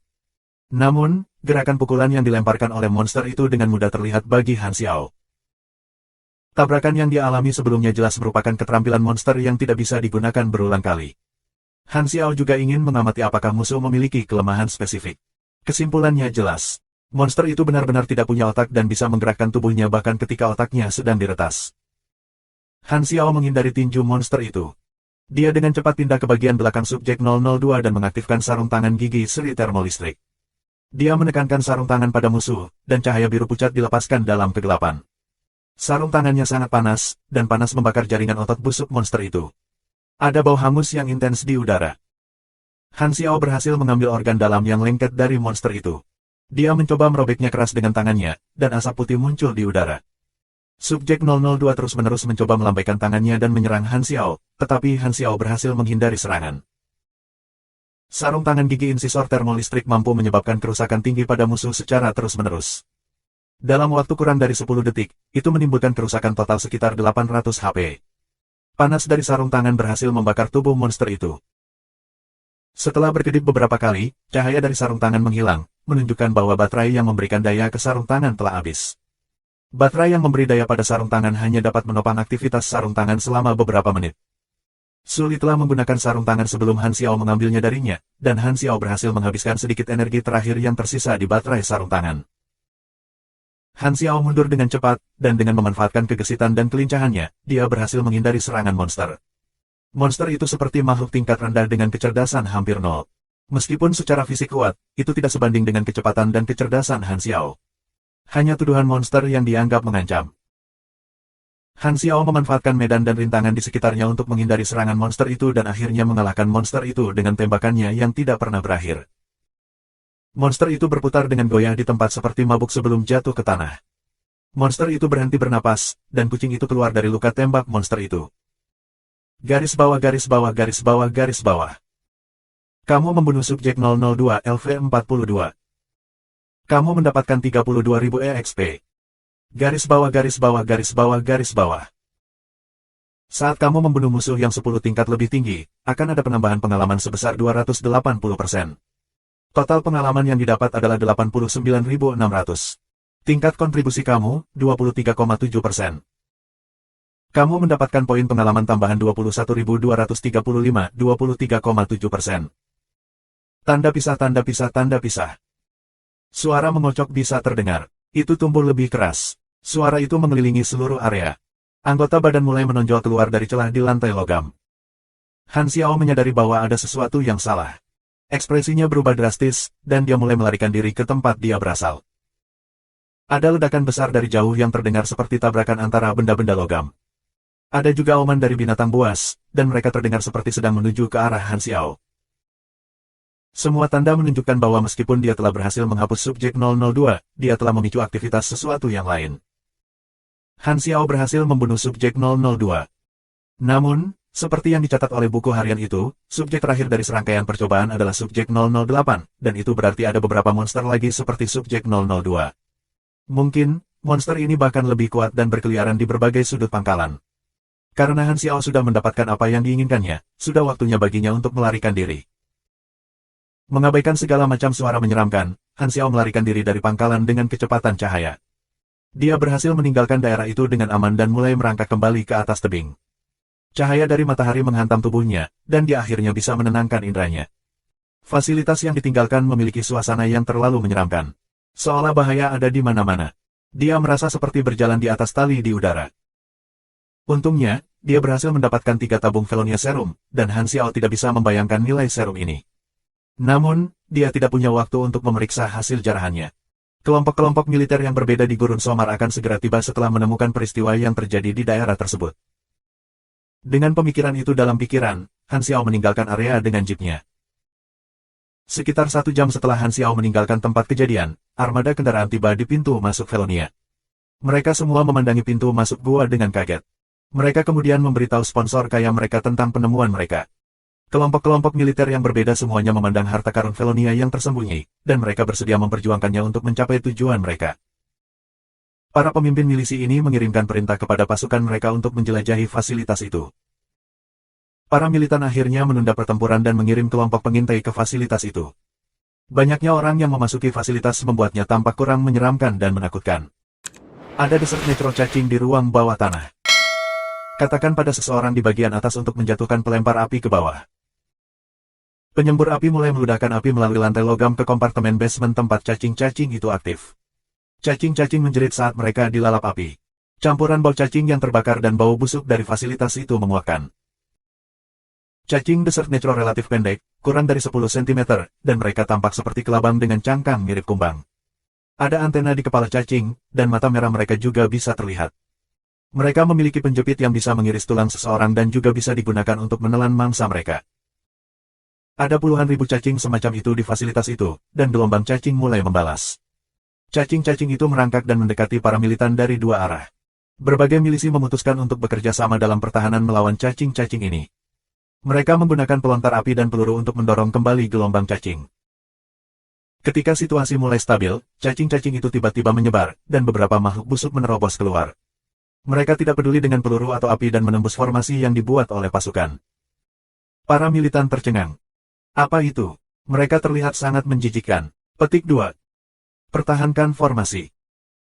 Namun, gerakan pukulan yang dilemparkan oleh monster itu dengan mudah terlihat bagi Han Xiao. Tabrakan yang dia alami sebelumnya jelas merupakan keterampilan monster yang tidak bisa digunakan berulang kali. Han Xiao juga ingin mengamati apakah musuh memiliki kelemahan spesifik. Kesimpulannya jelas. Monster itu benar-benar tidak punya otak dan bisa menggerakkan tubuhnya bahkan ketika otaknya sedang diretas. Han Xiao menghindari tinju monster itu. Dia dengan cepat pindah ke bagian belakang subjek 002 dan mengaktifkan sarung tangan gigi seri termolistrik. Dia menekankan sarung tangan pada musuh, dan cahaya biru pucat dilepaskan dalam kegelapan. Sarung tangannya sangat panas, dan panas membakar jaringan otot busuk monster itu. Ada bau hangus yang intens di udara. Han Xiao berhasil mengambil organ dalam yang lengket dari monster itu. Dia mencoba merobeknya keras dengan tangannya, dan asap putih muncul di udara. Subjek 002 terus-menerus mencoba melambaikan tangannya dan menyerang Han Xiao, tetapi Han Xiao berhasil menghindari serangan. Sarung tangan gigi insisor termolistrik mampu menyebabkan kerusakan tinggi pada musuh secara terus-menerus. Dalam waktu kurang dari 10 detik, itu menimbulkan kerusakan total sekitar 800 HP. Panas dari sarung tangan berhasil membakar tubuh monster itu. Setelah berkedip beberapa kali, cahaya dari sarung tangan menghilang, menunjukkan bahwa baterai yang memberikan daya ke sarung tangan telah habis. Baterai yang memberi daya pada sarung tangan hanya dapat menopang aktivitas sarung tangan selama beberapa menit. Sulitlah menggunakan sarung tangan sebelum Han Xiao mengambilnya darinya, dan Han Xiao berhasil menghabiskan sedikit energi terakhir yang tersisa di baterai sarung tangan. Han Xiao mundur dengan cepat, dan dengan memanfaatkan kegesitan dan kelincahannya, dia berhasil menghindari serangan monster. Monster itu seperti makhluk tingkat rendah dengan kecerdasan hampir nol. Meskipun secara fisik kuat, itu tidak sebanding dengan kecepatan dan kecerdasan Han Xiao. Hanya tuduhan monster yang dianggap mengancam. Han Xiao memanfaatkan medan dan rintangan di sekitarnya untuk menghindari serangan monster itu dan akhirnya mengalahkan monster itu dengan tembakannya yang tidak pernah berakhir. Monster itu berputar dengan goyah di tempat seperti mabuk sebelum jatuh ke tanah. Monster itu berhenti bernapas, dan kucing itu keluar dari luka tembak monster itu. Garis bawah garis bawah garis bawah garis bawah. Kamu membunuh subjek 002 LV42. Kamu mendapatkan 32.000 EXP. Garis bawah garis bawah garis bawah garis bawah. Saat kamu membunuh musuh yang 10 tingkat lebih tinggi, akan ada penambahan pengalaman sebesar 280%. Total pengalaman yang didapat adalah 89.600. Tingkat kontribusi kamu, 23,7%. Kamu mendapatkan poin pengalaman tambahan 21.235, 23,7%. Tanda pisah, tanda pisah, tanda pisah. Suara mengocok bisa terdengar. Itu tumbuh lebih keras. Suara itu mengelilingi seluruh area. Anggota badan mulai menonjol keluar dari celah di lantai logam. Han Xiao menyadari bahwa ada sesuatu yang salah. Ekspresinya berubah drastis, dan dia mulai melarikan diri ke tempat dia berasal. Ada ledakan besar dari jauh yang terdengar seperti tabrakan antara benda-benda logam. Ada juga auman dari binatang buas, dan mereka terdengar seperti sedang menuju ke arah Han Xiao. Semua tanda menunjukkan bahwa meskipun dia telah berhasil menghapus subjek 002, dia telah memicu aktivitas sesuatu yang lain. Han Xiao berhasil membunuh subjek 002. Namun, seperti yang dicatat oleh buku harian itu, subjek terakhir dari serangkaian percobaan adalah subjek 008, dan itu berarti ada beberapa monster lagi seperti subjek 002. Mungkin, monster ini bahkan lebih kuat dan berkeliaran di berbagai sudut pangkalan. Karena Han Xiao sudah mendapatkan apa yang diinginkannya, sudah waktunya baginya untuk melarikan diri. Mengabaikan segala macam suara menyeramkan, Han Xiao melarikan diri dari pangkalan dengan kecepatan cahaya. Dia berhasil meninggalkan daerah itu dengan aman dan mulai merangkak kembali ke atas tebing. Cahaya dari matahari menghantam tubuhnya, dan dia akhirnya bisa menenangkan indranya. Fasilitas yang ditinggalkan memiliki suasana yang terlalu menyeramkan. Seolah bahaya ada di mana-mana. Dia merasa seperti berjalan di atas tali di udara. Untungnya, dia berhasil mendapatkan 3 tabung Velonia Serum, dan Han Xiao tidak bisa membayangkan nilai serum ini. Namun, dia tidak punya waktu untuk memeriksa hasil jarahannya. Kelompok-kelompok militer yang berbeda di Gurun Somar akan segera tiba setelah menemukan peristiwa yang terjadi di daerah tersebut. Dengan pemikiran itu dalam pikiran, Han Xiao meninggalkan area dengan jeepnya. Sekitar 1 jam setelah Han Xiao meninggalkan tempat kejadian, armada kendaraan tiba di pintu masuk Velonia. Mereka semua memandangi pintu masuk gua dengan kaget. Mereka kemudian memberitahu sponsor kaya mereka tentang penemuan mereka. Kelompok-kelompok militer yang berbeda semuanya memandang harta karun Velonia yang tersembunyi, dan mereka bersedia memperjuangkannya untuk mencapai tujuan mereka. Para pemimpin milisi ini mengirimkan perintah kepada pasukan mereka untuk menjelajahi fasilitas itu. Para militan akhirnya menunda pertempuran dan mengirim kelompok pengintai ke fasilitas itu. Banyaknya orang yang memasuki fasilitas membuatnya tampak kurang menyeramkan dan menakutkan. Ada desert necro cacing di ruang bawah tanah. Katakan pada seseorang di bagian atas untuk menjatuhkan pelempar api ke bawah. Penyembur api mulai meludahkan api melalui lantai logam ke kompartemen basement tempat cacing-cacing itu aktif. Cacing-cacing menjerit saat mereka dilalap api. Campuran bau cacing yang terbakar dan bau busuk dari fasilitas itu memuakkan. Cacing desert necro relatif pendek, kurang dari 10 cm, dan mereka tampak seperti kelabang dengan cangkang mirip kumbang. Ada antena di kepala cacing, dan mata merah mereka juga bisa terlihat. Mereka memiliki penjepit yang bisa mengiris tulang seseorang dan juga bisa digunakan untuk menelan mangsa mereka. Ada puluhan ribu cacing semacam itu di fasilitas itu, dan gelombang cacing mulai membalas. Cacing-cacing itu merangkak dan mendekati para militan dari 2 arah. Berbagai milisi memutuskan untuk bekerja sama dalam pertahanan melawan cacing-cacing ini. Mereka menggunakan pelontar api dan peluru untuk mendorong kembali gelombang cacing. Ketika situasi mulai stabil, cacing-cacing itu tiba-tiba menyebar, dan beberapa makhluk busuk menerobos keluar. Mereka tidak peduli dengan peluru atau api dan menembus formasi yang dibuat oleh pasukan. Para militan tercengang. Apa itu? Mereka terlihat sangat menjijikkan. Petik 2. Pertahankan formasi.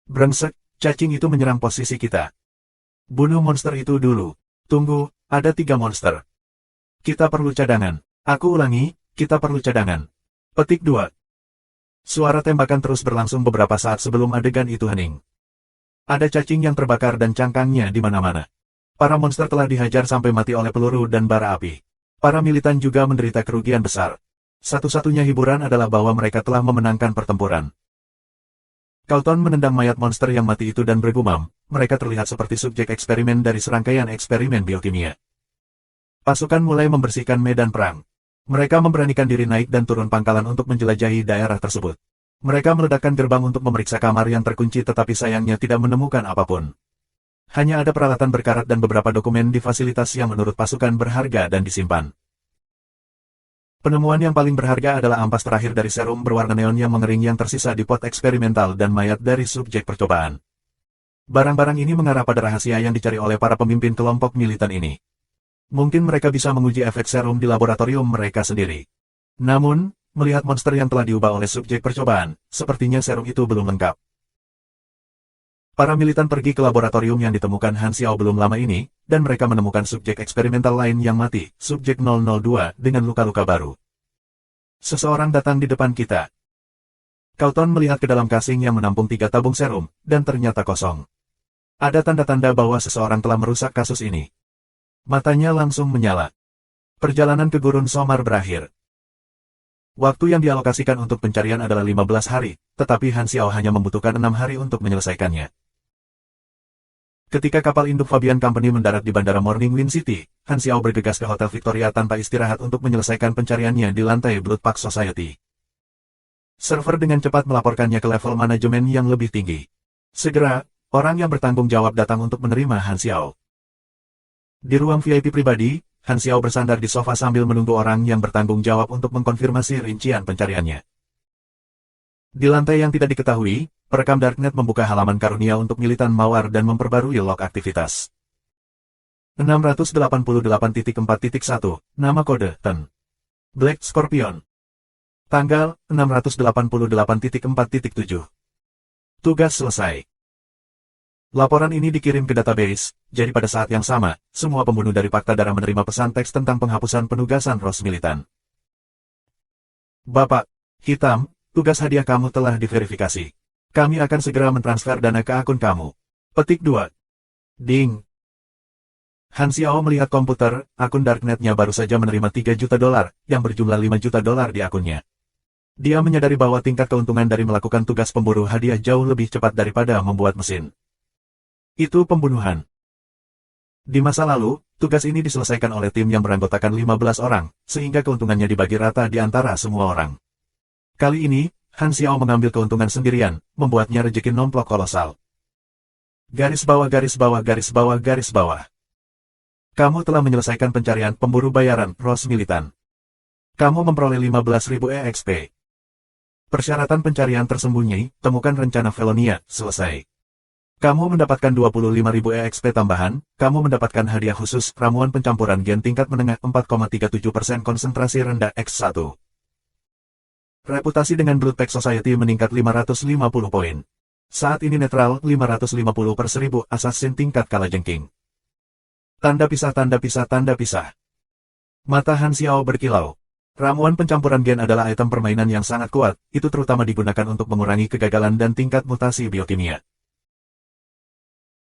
Brengsek, cacing itu menyerang posisi kita. Bunuh monster itu dulu. Tunggu, ada 3 monster. Kita perlu cadangan. Aku ulangi, kita perlu cadangan. Petik 2. Suara tembakan terus berlangsung beberapa saat sebelum adegan itu hening. Ada cacing yang terbakar dan cangkangnya di mana-mana. Para monster telah dihajar sampai mati oleh peluru dan bara api. Para militan juga menderita kerugian besar. Satu-satunya hiburan adalah bahwa mereka telah memenangkan pertempuran. Kauton menendang mayat monster yang mati itu dan bergumam, mereka terlihat seperti subjek eksperimen dari serangkaian eksperimen biokimia. Pasukan mulai membersihkan medan perang. Mereka memberanikan diri naik dan turun pangkalan untuk menjelajahi daerah tersebut. Mereka meledakkan gerbang untuk memeriksa kamar yang terkunci tetapi sayangnya tidak menemukan apapun. Hanya ada peralatan berkarat dan beberapa dokumen di fasilitas yang menurut pasukan berharga dan disimpan. Penemuan yang paling berharga adalah ampas terakhir dari serum berwarna neon yang mengering yang tersisa di pot eksperimental dan mayat dari subjek percobaan. Barang-barang ini mengarah pada rahasia yang dicari oleh para pemimpin kelompok militan ini. Mungkin mereka bisa menguji efek serum di laboratorium mereka sendiri. Namun, melihat monster yang telah diubah oleh subjek percobaan, sepertinya serum itu belum lengkap. Para militan pergi ke laboratorium yang ditemukan Han Xiao belum lama ini, dan mereka menemukan subjek eksperimental lain yang mati, subjek 002, dengan luka-luka baru. Seseorang datang di depan kita. Kauton melihat ke dalam kasing yang menampung 3 tabung serum, dan ternyata kosong. Ada tanda-tanda bahwa seseorang telah merusak kasus ini. Matanya langsung menyala. Perjalanan ke Gurun Somar berakhir. Waktu yang dialokasikan untuk pencarian adalah 15 hari, tetapi Han Xiao hanya membutuhkan 6 hari untuk menyelesaikannya. Ketika kapal induk Fabian Company mendarat di Bandara Morning Wind City, Han Xiao bergegas ke Hotel Victoria tanpa istirahat untuk menyelesaikan pencariannya di lantai Bloodpack Society. Server dengan cepat melaporkannya ke level manajemen yang lebih tinggi. Segera, orang yang bertanggung jawab datang untuk menerima Han Xiao. Di ruang VIP pribadi, Han Xiao bersandar di sofa sambil menunggu orang yang bertanggung jawab untuk mengkonfirmasi rincian pencariannya. Di lantai yang tidak diketahui, perekam Darknet membuka halaman karunia untuk militan mawar dan memperbarui log aktivitas. 688.4.1, nama kode, TEN. Black Scorpion. Tanggal, 688.4.7. Tugas selesai. Laporan ini dikirim ke database, jadi pada saat yang sama, semua pembunuh dari Pakta Darah menerima pesan teks tentang penghapusan penugasan Ros Militan. Bapak Hitam, tugas hadiah kamu telah diverifikasi. Kami akan segera mentransfer dana ke akun kamu. Petik 2. Ding. Han Xiao melihat komputer, akun Darknet-nya baru saja menerima $3 juta, yang berjumlah $5 juta di akunnya. Dia menyadari bahwa tingkat keuntungan dari melakukan tugas pemburu hadiah jauh lebih cepat daripada membuat mesin. Itu pembunuhan. Di masa lalu, tugas ini diselesaikan oleh tim yang beranggotakan 15 orang, sehingga keuntungannya dibagi rata di antara semua orang. Kali ini, Han Xiao mengambil keuntungan sendirian, membuatnya rejeki nomplok kolosal. Garis bawah garis bawah garis bawah garis bawah. Kamu telah menyelesaikan pencarian pemburu bayaran Ros Militan. Kamu memperoleh 15.000 EXP. Persyaratan pencarian tersembunyi, temukan rencana Felonia, selesai. Kamu mendapatkan 25.000 EXP tambahan, kamu mendapatkan hadiah khusus, ramuan pencampuran gen tingkat menengah 4,37% konsentrasi rendah X1. Reputasi dengan Bloodpack Society meningkat 550 poin. Saat ini netral 550/1000 assassin tingkat kalajengking. Tanda pisah tanda pisah tanda pisah. Mata Han Xiao berkilau. Ramuan pencampuran gen adalah item permainan yang sangat kuat, itu terutama digunakan untuk mengurangi kegagalan dan tingkat mutasi biokimia.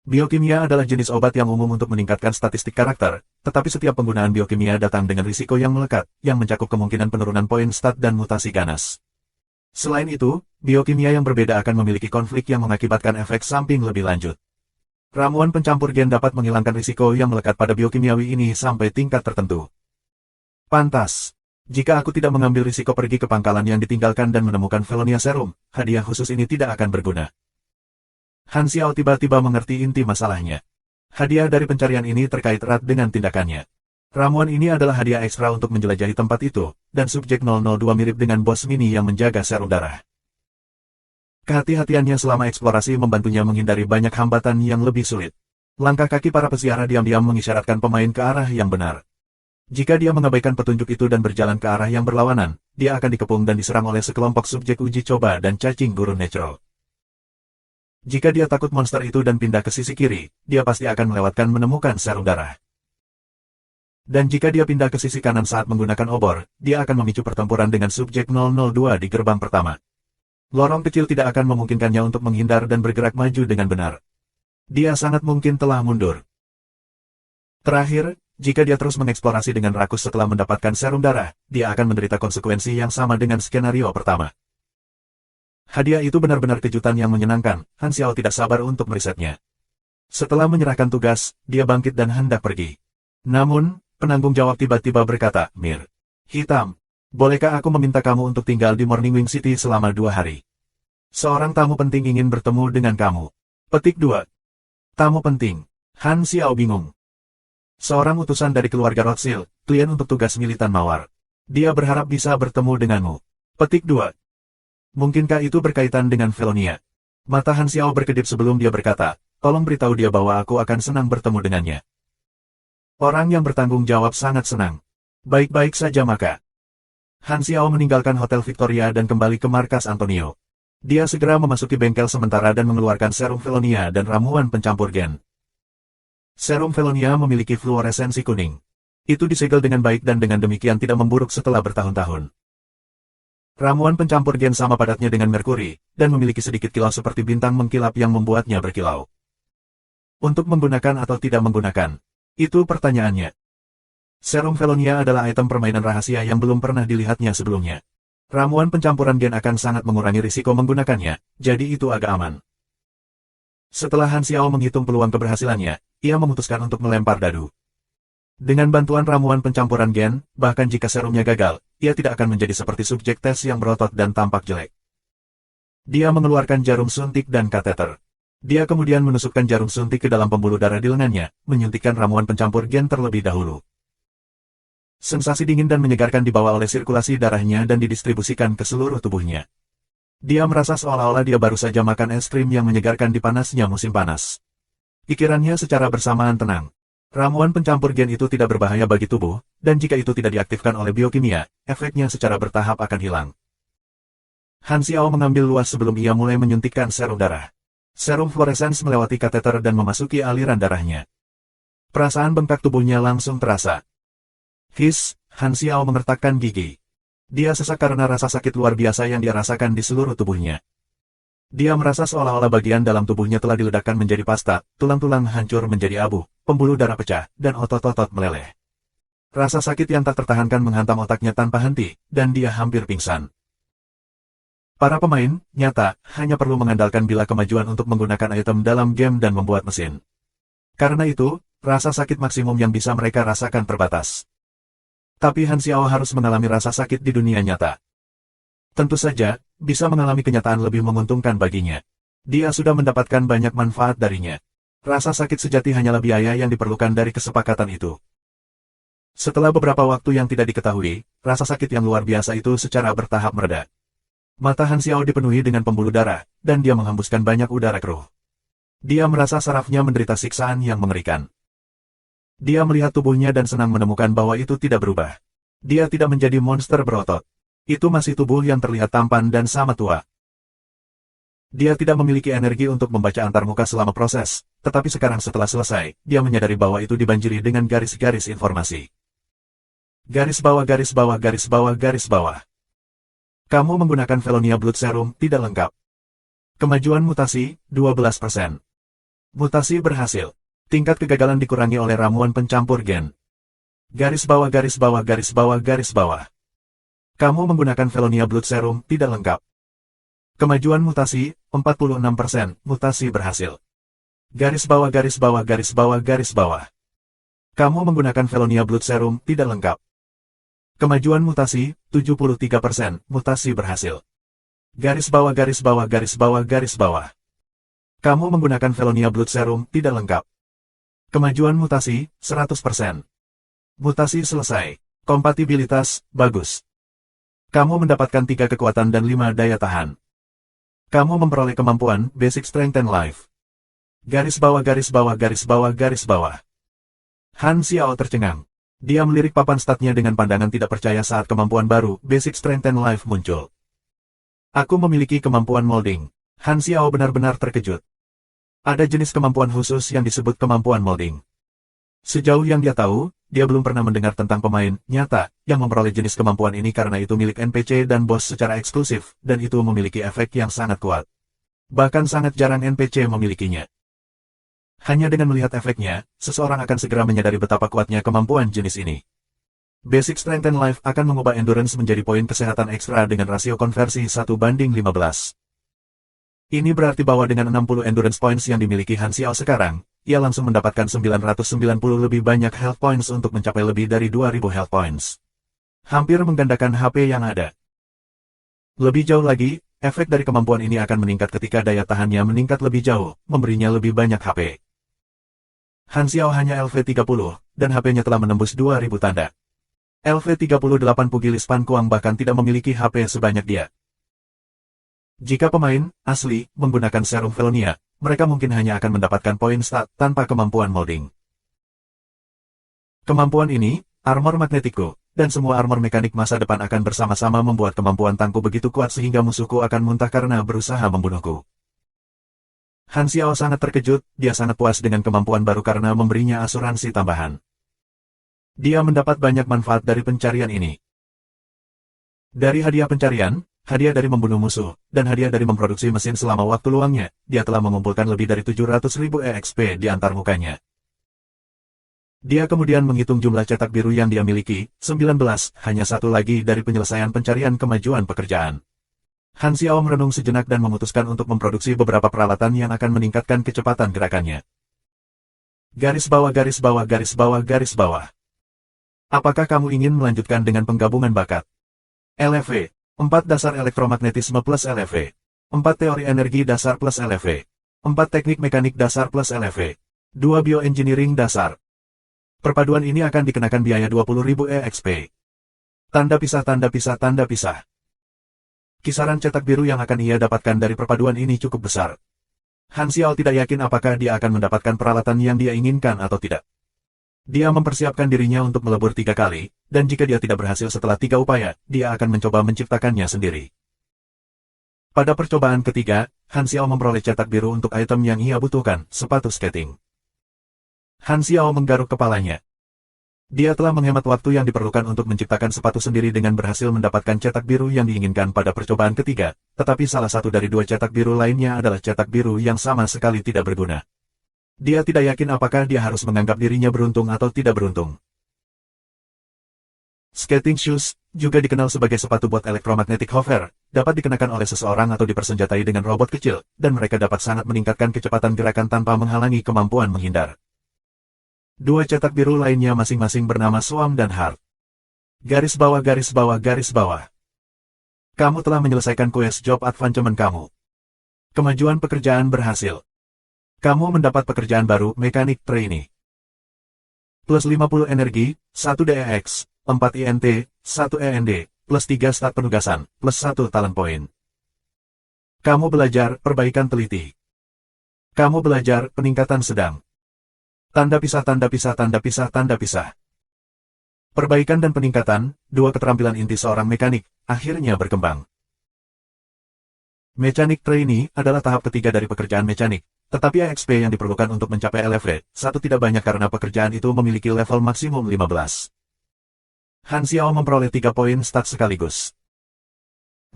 Biokimia adalah jenis obat yang umum untuk meningkatkan statistik karakter, tetapi setiap penggunaan biokimia datang dengan risiko yang melekat, yang mencakup kemungkinan penurunan poin stat dan mutasi ganas. Selain itu, biokimia yang berbeda akan memiliki konflik yang mengakibatkan efek samping lebih lanjut. Ramuan pencampur gen dapat menghilangkan risiko yang melekat pada biokimiawi ini sampai tingkat tertentu. Pantas. Jika aku tidak mengambil risiko pergi ke pangkalan yang ditinggalkan dan menemukan Felonia Serum, hadiah khusus ini tidak akan berguna. Han Xiao tiba-tiba mengerti inti masalahnya. Hadiah dari pencarian ini terkait erat dengan tindakannya. Ramuan ini adalah hadiah ekstra untuk menjelajahi tempat itu, dan subjek 002 mirip dengan bos mini yang menjaga serum darah. Kehati-hatiannya selama eksplorasi membantunya menghindari banyak hambatan yang lebih sulit. Langkah kaki para peziarah diam-diam mengisyaratkan pemain ke arah yang benar. Jika dia mengabaikan petunjuk itu dan berjalan ke arah yang berlawanan, dia akan dikepung dan diserang oleh sekelompok subjek uji coba dan cacing gurun natural. Jika dia takut monster itu dan pindah ke sisi kiri, dia pasti akan melewatkan menemukan serum darah. Dan jika dia pindah ke sisi kanan saat menggunakan obor, dia akan memicu pertempuran dengan subjek 002 di gerbang pertama. Lorong kecil tidak akan memungkinkannya untuk menghindar dan bergerak maju dengan benar. Dia sangat mungkin telah mundur. Terakhir, jika dia terus mengeksplorasi dengan rakus setelah mendapatkan serum darah, dia akan menderita konsekuensi yang sama dengan skenario pertama. Hadiah itu benar-benar kejutan yang menyenangkan, Han Xiao tidak sabar untuk merisetnya. Setelah menyerahkan tugas, dia bangkit dan hendak pergi. Namun, penanggung jawab tiba-tiba berkata, Mir. Hitam, bolehkah aku meminta kamu untuk tinggal di Morning Wing City selama 2 hari? Seorang tamu penting ingin bertemu dengan kamu. Petik 2. Tamu penting. Han Xiao bingung. Seorang utusan dari keluarga Rothschild, klien untuk tugas militan mawar. Dia berharap bisa bertemu denganmu. Petik 2. Mungkinkah itu berkaitan dengan Felonia? Mata Han Xiao berkedip sebelum dia berkata, tolong beritahu dia bahwa aku akan senang bertemu dengannya. Orang yang bertanggung jawab sangat senang. Baik-baik saja maka. Han Xiao meninggalkan Hotel Victoria dan kembali ke markas Antonio. Dia segera memasuki bengkel sementara dan mengeluarkan serum Velonia dan ramuan pencampur gen. Serum Velonia memiliki fluoresensi kuning. Itu disegel dengan baik dan dengan demikian tidak memburuk setelah bertahun-tahun. Ramuan pencampur gen sama padatnya dengan merkuri, dan memiliki sedikit kilau seperti bintang mengkilap yang membuatnya berkilau. Untuk menggunakan atau tidak menggunakan? Itu pertanyaannya. Serum Velonia adalah item permainan rahasia yang belum pernah dilihatnya sebelumnya. Ramuan pencampuran gen akan sangat mengurangi risiko menggunakannya, jadi itu agak aman. Setelah Han Xiao menghitung peluang keberhasilannya, ia memutuskan untuk melempar dadu. Dengan bantuan ramuan pencampuran gen, bahkan jika serumnya gagal, ia tidak akan menjadi seperti subjek tes yang berotot dan tampak jelek. Dia mengeluarkan jarum suntik dan kateter. Dia kemudian menusukkan jarum suntik ke dalam pembuluh darah di lengannya, menyuntikkan ramuan pencampur gen terlebih dahulu. Sensasi dingin dan menyegarkan dibawa oleh sirkulasi darahnya dan didistribusikan ke seluruh tubuhnya. Dia merasa seolah-olah dia baru saja makan es krim yang menyegarkan di panasnya musim panas. Pikirannya secara bersamaan tenang. Ramuan pencampur gen itu tidak berbahaya bagi tubuh, dan jika itu tidak diaktifkan oleh biokimia, efeknya secara bertahap akan hilang. Han Xiao mengambil luas sebelum ia mulai menyuntikkan serum darah. Serum fluoresens melewati kateter dan memasuki aliran darahnya. Perasaan bengkak tubuhnya langsung terasa. His, Han Xiao mengertakkan gigi. Dia sesak karena rasa sakit luar biasa yang dia rasakan di seluruh tubuhnya. Dia merasa seolah-olah bagian dalam tubuhnya telah diledakkan menjadi pasta, tulang-tulang hancur menjadi abu, pembuluh darah pecah, dan otot-otot meleleh. Rasa sakit yang tak tertahankan menghantam otaknya tanpa henti, dan dia hampir pingsan. Para pemain, nyata, hanya perlu mengandalkan bila kemajuan untuk menggunakan item dalam game dan membuat mesin. Karena itu, rasa sakit maksimum yang bisa mereka rasakan terbatas. Tapi Han Xiao harus mengalami rasa sakit di dunia nyata. Tentu saja, bisa mengalami kenyataan lebih menguntungkan baginya. Dia sudah mendapatkan banyak manfaat darinya. Rasa sakit sejati hanyalah biaya yang diperlukan dari kesepakatan itu. Setelah beberapa waktu yang tidak diketahui, rasa sakit yang luar biasa itu secara bertahap mereda. Mata Han Xiao dipenuhi dengan pembuluh darah, dan dia menghembuskan banyak udara keruh. Dia merasa sarafnya menderita siksaan yang mengerikan. Dia melihat tubuhnya dan senang menemukan bahwa itu tidak berubah. Dia tidak menjadi monster berotot. Itu masih tubuh yang terlihat tampan dan sama tua. Dia tidak memiliki energi untuk membaca antarmuka selama proses, tetapi sekarang setelah selesai, dia menyadari bahwa itu dibanjiri dengan garis-garis informasi. Garis bawah garis bawah garis bawah garis bawah. Kamu menggunakan Velonia Blood Serum tidak lengkap. Kemajuan mutasi, 12%. Mutasi berhasil. Tingkat kegagalan dikurangi oleh ramuan pencampur gen. Garis bawah garis bawah garis bawah garis bawah. Kamu menggunakan Velonia Blood Serum tidak lengkap. Kemajuan mutasi, 46%, mutasi berhasil. Garis bawah garis bawah garis bawah garis bawah. Kamu menggunakan Velonia Blood Serum tidak lengkap. Kemajuan mutasi, 73%, mutasi berhasil. Garis bawah garis bawah garis bawah garis bawah. Kamu menggunakan Velonia Blood Serum tidak lengkap. Kemajuan mutasi, 100%. Mutasi selesai. Kompatibilitas, bagus. Kamu mendapatkan 3 kekuatan dan 5 daya tahan. Kamu memperoleh kemampuan, Basic Strength and Life. Garis bawah garis bawah garis bawah garis bawah. Han Xiao tercengang. Dia melirik papan statnya dengan pandangan tidak percaya saat kemampuan baru, Basic Strength and Life muncul. Aku memiliki kemampuan molding. Han Xiao benar-benar terkejut. Ada jenis kemampuan khusus yang disebut kemampuan molding. Sejauh yang dia tahu, dia belum pernah mendengar tentang pemain nyata yang memperoleh jenis kemampuan ini karena itu milik NPC dan bos secara eksklusif, dan itu memiliki efek yang sangat kuat. Bahkan sangat jarang NPC memilikinya. Hanya dengan melihat efeknya, seseorang akan segera menyadari betapa kuatnya kemampuan jenis ini. Basic Strength and Life akan mengubah endurance menjadi poin kesehatan ekstra dengan rasio konversi 1:15. Ini berarti bahwa dengan 60 endurance points yang dimiliki Han Xiao sekarang, ia langsung mendapatkan 990 lebih banyak health points untuk mencapai lebih dari 2000 health points. Hampir menggandakan HP yang ada. Lebih jauh lagi, efek dari kemampuan ini akan meningkat ketika daya tahannya meningkat lebih jauh, memberinya lebih banyak HP. Han Xiao hanya LV30, dan HP-nya telah menembus 2000 tanda. LV38 Pugilis Pan Kuang bahkan tidak memiliki HP sebanyak dia. Jika pemain asli menggunakan serum Velonia, mereka mungkin hanya akan mendapatkan poin stat tanpa kemampuan molding. Kemampuan ini, Armor Magnetico, dan semua armor mekanik masa depan akan bersama-sama membuat kemampuan tangku begitu kuat sehingga musuhku akan muntah karena berusaha membunuhku. Han Xiao sangat terkejut, dia sangat puas dengan kemampuan baru karena memberinya asuransi tambahan. Dia mendapat banyak manfaat dari pencarian ini. Dari hadiah pencarian, hadiah dari membunuh musuh, dan hadiah dari memproduksi mesin selama waktu luangnya, dia telah mengumpulkan lebih dari 700.000 EXP di antar mukanya. Dia kemudian menghitung jumlah cetak biru yang dia miliki, 19, hanya satu lagi dari penyelesaian pencarian kemajuan pekerjaan. Han Xiao merenung sejenak dan memutuskan untuk memproduksi beberapa peralatan yang akan meningkatkan kecepatan gerakannya. Garis bawah garis bawah garis bawah garis bawah. Apakah kamu ingin melanjutkan dengan penggabungan bakat? LFV, 4 dasar elektromagnetisme plus LFV, 4 teori energi dasar plus LFV, 4 teknik mekanik dasar plus LFV, 2 bioengineering dasar. Perpaduan ini akan dikenakan biaya 20.000 EXP. Tanda pisah tanda pisah tanda pisah. Kisaran cetak biru yang akan ia dapatkan dari perpaduan ini cukup besar. Han Xiao tidak yakin apakah dia akan mendapatkan peralatan yang dia inginkan atau tidak. Dia mempersiapkan dirinya untuk melebur 3 kali, dan jika dia tidak berhasil setelah 3 upaya, dia akan mencoba menciptakannya sendiri. Pada percobaan ketiga, Han Xiao memperoleh cetak biru untuk item yang ia butuhkan, sepatu skating. Han Xiao menggaruk kepalanya. Dia telah menghemat waktu yang diperlukan untuk menciptakan sepatu sendiri dengan berhasil mendapatkan cetak biru yang diinginkan pada percobaan ketiga, tetapi salah satu dari 2 cetak biru lainnya adalah cetak biru yang sama sekali tidak berguna. Dia tidak yakin apakah dia harus menganggap dirinya beruntung atau tidak beruntung. Skating shoes, juga dikenal sebagai sepatu bot elektromagnetic hover, dapat dikenakan oleh seseorang atau dipersenjatai dengan robot kecil, dan mereka dapat sangat meningkatkan kecepatan gerakan tanpa menghalangi kemampuan menghindar. 2 cetak biru lainnya masing-masing bernama Swarm dan Heart. Garis bawah garis bawah garis bawah. Kamu telah menyelesaikan quest job advancement kamu. Kemajuan pekerjaan berhasil. Kamu mendapat pekerjaan baru, mekanik trainee. Plus 50 energi, 1 DEX, 4 INT, 1 END, plus 3 stat penugasan, plus 1 talent point. Kamu belajar perbaikan teliti. Kamu belajar peningkatan sedang. Tanda pisah tanda pisah tanda pisah tanda pisah. Perbaikan dan peningkatan, 2 keterampilan inti seorang mekanik, akhirnya berkembang. Mechanic trainee adalah tahap ketiga dari pekerjaan mekanik, tetapi EXP yang diperlukan untuk mencapai LFV 1 tidak banyak karena pekerjaan itu memiliki level maksimum 15. Han Xiao memperoleh 3 poin stat sekaligus.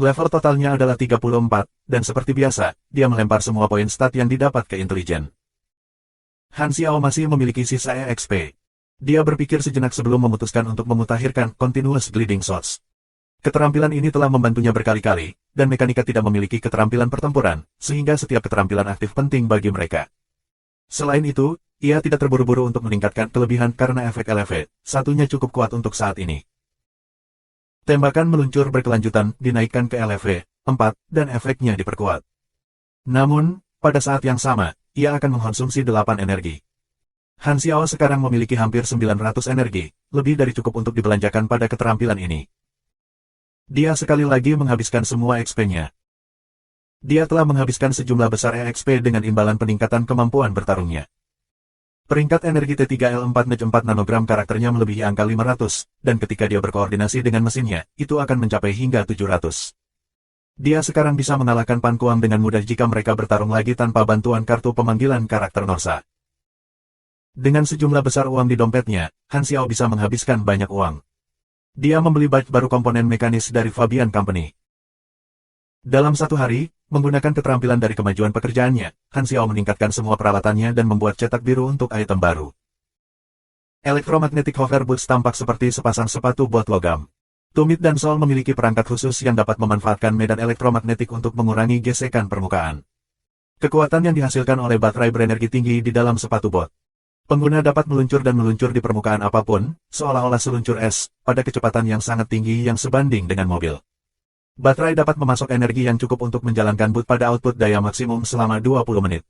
Level totalnya adalah 34, dan seperti biasa, dia melempar semua poin stat yang didapat ke intelijen. Han Xiao masih memiliki sisa EXP. Dia berpikir sejenak sebelum memutuskan untuk memutakhirkan Continuous Gliding Shots. Keterampilan ini telah membantunya berkali-kali, dan mekanika tidak memiliki keterampilan pertempuran, sehingga setiap keterampilan aktif penting bagi mereka. Selain itu, ia tidak terburu-buru untuk meningkatkan kelebihan karena efek LFV, satunya cukup kuat untuk saat ini. Tembakan meluncur berkelanjutan dinaikkan ke LFV 4, dan efeknya diperkuat. Namun, pada saat yang sama, ia akan mengkonsumsi 8 energi. Han Xiao sekarang memiliki hampir 900 energi, lebih dari cukup untuk dibelanjakan pada keterampilan ini. Dia sekali lagi menghabiskan semua XP-nya. Dia telah menghabiskan sejumlah besar EXP dengan imbalan peningkatan kemampuan bertarungnya. Peringkat energi T3L4 Nge 4 nanogram karakternya melebihi angka 500, dan ketika dia berkoordinasi dengan mesinnya, itu akan mencapai hingga 700. Dia sekarang bisa mengalahkan Pan Kuang dengan mudah jika mereka bertarung lagi tanpa bantuan kartu pemanggilan karakter Norsa. Dengan sejumlah besar uang di dompetnya, Han Xiao bisa menghabiskan banyak uang. Dia membeli batch baru komponen mekanis dari Fabian Company. Dalam satu hari, menggunakan keterampilan dari kemajuan pekerjaannya, Han Xiao meningkatkan semua peralatannya dan membuat cetak biru untuk item baru. Electromagnetic Hover Boots tampak seperti sepasang sepatu bot logam. Tumit dan Sol memiliki perangkat khusus yang dapat memanfaatkan medan elektromagnetik untuk mengurangi gesekan permukaan. Kekuatan yang dihasilkan oleh baterai berenergi tinggi di dalam sepatu bot. Pengguna dapat meluncur dan meluncur di permukaan apapun, seolah-olah seluncur es, pada kecepatan yang sangat tinggi yang sebanding dengan mobil. Baterai dapat memasok energi yang cukup untuk menjalankan boot pada output daya maksimum selama 20 menit.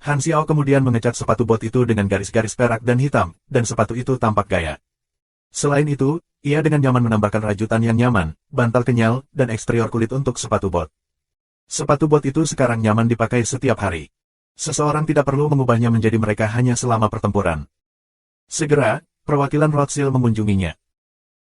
Han Xiao kemudian mengecat sepatu bot itu dengan garis-garis perak dan hitam, dan sepatu itu tampak gaya. Selain itu, ia dengan nyaman menambahkan rajutan yang nyaman, bantal kenyal, dan eksterior kulit untuk sepatu bot. Sepatu bot itu sekarang nyaman dipakai setiap hari. Seseorang tidak perlu mengubahnya menjadi mereka hanya selama pertempuran. Segera, perwakilan Rothschild mengunjunginya.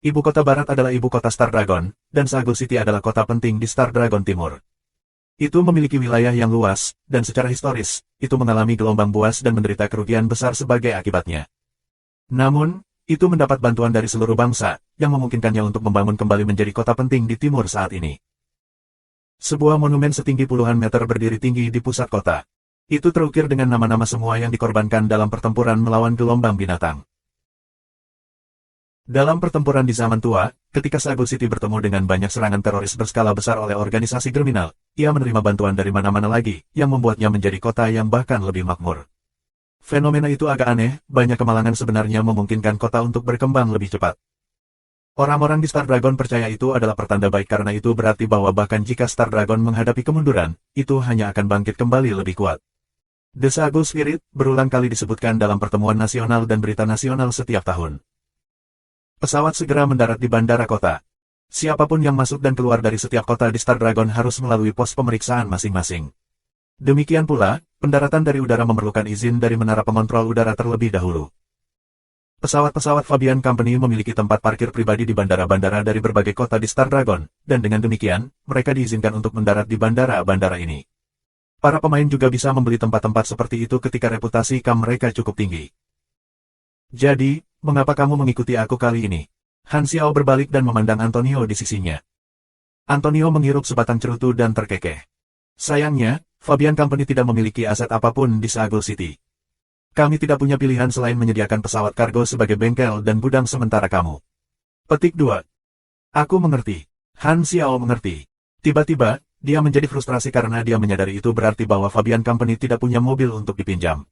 Ibu kota barat adalah ibu kota Star Dragon, dan Saagul City adalah kota penting di Star Dragon Timur. Itu memiliki wilayah yang luas, dan secara historis, itu mengalami gelombang buas dan menderita kerugian besar sebagai akibatnya. Namun, itu mendapat bantuan dari seluruh bangsa, yang memungkinkannya untuk membangun kembali menjadi kota penting di timur saat ini. Sebuah monumen setinggi puluhan meter berdiri tinggi di pusat kota. Itu terukir dengan nama-nama semua yang dikorbankan dalam pertempuran melawan gelombang binatang. Dalam pertempuran di zaman tua, ketika Saagul City bertemu dengan banyak serangan teroris berskala besar oleh organisasi kriminal, ia menerima bantuan dari mana-mana lagi, yang membuatnya menjadi kota yang bahkan lebih makmur. Fenomena itu agak aneh, banyak kemalangan sebenarnya memungkinkan kota untuk berkembang lebih cepat. Orang-orang di Star Dragon percaya itu adalah pertanda baik karena itu berarti bahwa bahkan jika Star Dragon menghadapi kemunduran, itu hanya akan bangkit kembali lebih kuat. The Saagul Spirit berulang kali disebutkan dalam pertemuan nasional dan berita nasional setiap tahun. Pesawat segera mendarat di bandara kota. Siapapun yang masuk dan keluar dari setiap kota di Star Dragon harus melalui pos pemeriksaan masing-masing. Demikian pula, pendaratan dari udara memerlukan izin dari menara pengontrol udara terlebih dahulu. Pesawat-pesawat Fabian Company memiliki tempat parkir pribadi di bandara-bandara dari berbagai kota di Star Dragon, dan dengan demikian, mereka diizinkan untuk mendarat di bandara-bandara ini. Para pemain juga bisa membeli tempat-tempat seperti itu ketika reputasi kam mereka cukup tinggi. Jadi, mengapa kamu mengikuti aku kali ini? Han Xiao berbalik dan memandang Antonio di sisinya. Antonio menghirup sebatang cerutu dan terkekeh. Sayangnya, Fabian Company tidak memiliki aset apapun di Saagul City. Kami tidak punya pilihan selain menyediakan pesawat kargo sebagai bengkel dan gudang sementara kamu. Petik 2. Aku mengerti. Han Xiao mengerti. Tiba-tiba, dia menjadi frustrasi karena dia menyadari itu berarti bahwa Fabian Company tidak punya mobil untuk dipinjam.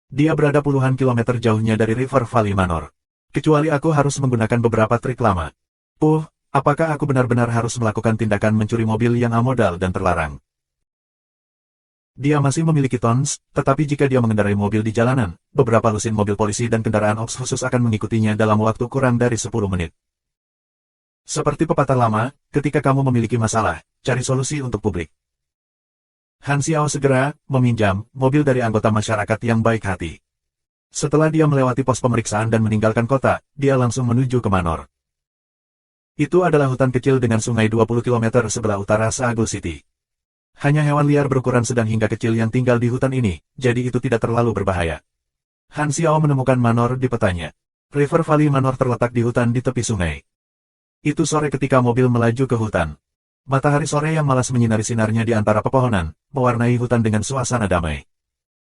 Dia berada puluhan kilometer jauhnya dari River Valley Manor. Kecuali aku harus menggunakan beberapa trik lama. Apakah aku benar-benar harus melakukan tindakan mencuri mobil yang amodal dan terlarang? Dia masih memiliki tons, tetapi jika dia mengendarai mobil di jalanan, beberapa lusin mobil polisi dan kendaraan ops khusus akan mengikutinya dalam waktu kurang dari 10 menit. Seperti pepatah lama, ketika kamu memiliki masalah, cari solusi untuk publik. Han Xiao segera meminjam mobil dari anggota masyarakat yang baik hati. Setelah dia melewati pos pemeriksaan dan meninggalkan kota, dia langsung menuju ke Manor. Itu adalah hutan kecil dengan sungai 20 km sebelah utara Saagul City. Hanya hewan liar berukuran sedang hingga kecil yang tinggal di hutan ini, jadi itu tidak terlalu berbahaya. Han Xiao menemukan Manor di petanya. River Valley Manor terletak di hutan di tepi sungai. Itu sore ketika mobil melaju ke hutan. Matahari sore yang malas menyinari sinarnya di antara pepohonan, mewarnai hutan dengan suasana damai.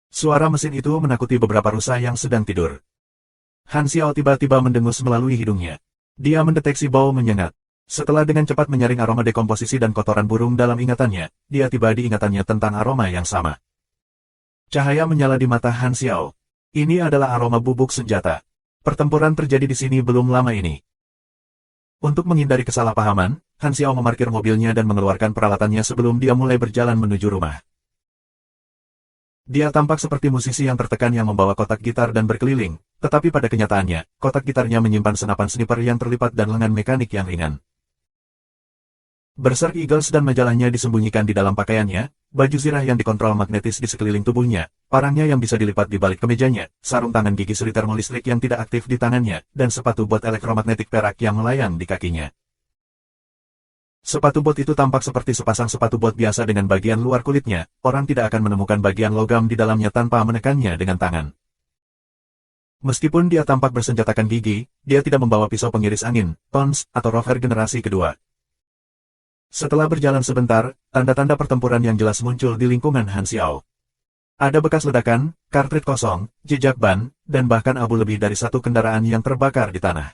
Suara mesin itu menakuti beberapa rusa yang sedang tidur. Han Xiao tiba-tiba mendengus melalui hidungnya. Dia mendeteksi bau menyengat. Setelah dengan cepat menyaring aroma dekomposisi dan kotoran burung dalam ingatannya, dia tiba di ingatannya tentang aroma yang sama. Cahaya menyala di mata Han Xiao. Ini adalah aroma bubuk senjata. Pertempuran terjadi di sini belum lama ini. Untuk menghindari kesalahpahaman, Han Xiao memarkir mobilnya dan mengeluarkan peralatannya sebelum dia mulai berjalan menuju rumah. Dia tampak seperti musisi yang tertekan yang membawa kotak gitar dan berkeliling, tetapi pada kenyataannya, kotak gitarnya menyimpan senapan sniper yang terlipat dan lengan mekanik yang ringan. Berserk Eagles dan majalahnya disembunyikan di dalam pakaiannya, baju zirah yang dikontrol magnetis di sekeliling tubuhnya, parangnya yang bisa dilipat di balik kemejanya, sarung tangan gigi seri termolistrik yang tidak aktif di tangannya, dan sepatu bot elektromagnetik perak yang melayang di kakinya. Sepatu bot itu tampak seperti sepasang sepatu bot biasa dengan bagian luar kulitnya, orang tidak akan menemukan bagian logam di dalamnya tanpa menekannya dengan tangan. Meskipun dia tampak bersenjatakan gigi, dia tidak membawa pisau pengiris angin, tons, atau rover generasi kedua. Setelah berjalan sebentar, tanda-tanda pertempuran yang jelas muncul di lingkungan Han Xiao. Ada bekas ledakan, kartrit kosong, jejak ban, dan bahkan abu lebih dari satu kendaraan yang terbakar di tanah.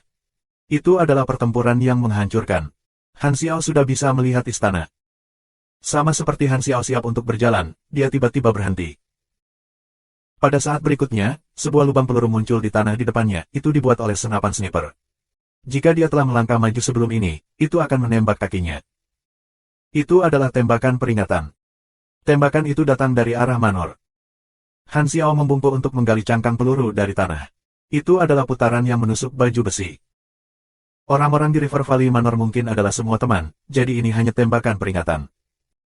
Itu adalah pertempuran yang menghancurkan. Han Xiao sudah bisa melihat istana. Sama seperti Han Xiao siap untuk berjalan, dia tiba-tiba berhenti. Pada saat berikutnya, sebuah lubang peluru muncul di tanah di depannya, itu dibuat oleh senapan sniper. Jika dia telah melangkah maju sebelum ini, itu akan menembak kakinya. Itu adalah tembakan peringatan. Tembakan itu datang dari arah Manor. Han Xiao membungkuk untuk menggali cangkang peluru dari tanah. Itu adalah putaran yang menusuk baju besi. Orang-orang di River Valley Manor mungkin adalah semua teman, jadi ini hanya tembakan peringatan.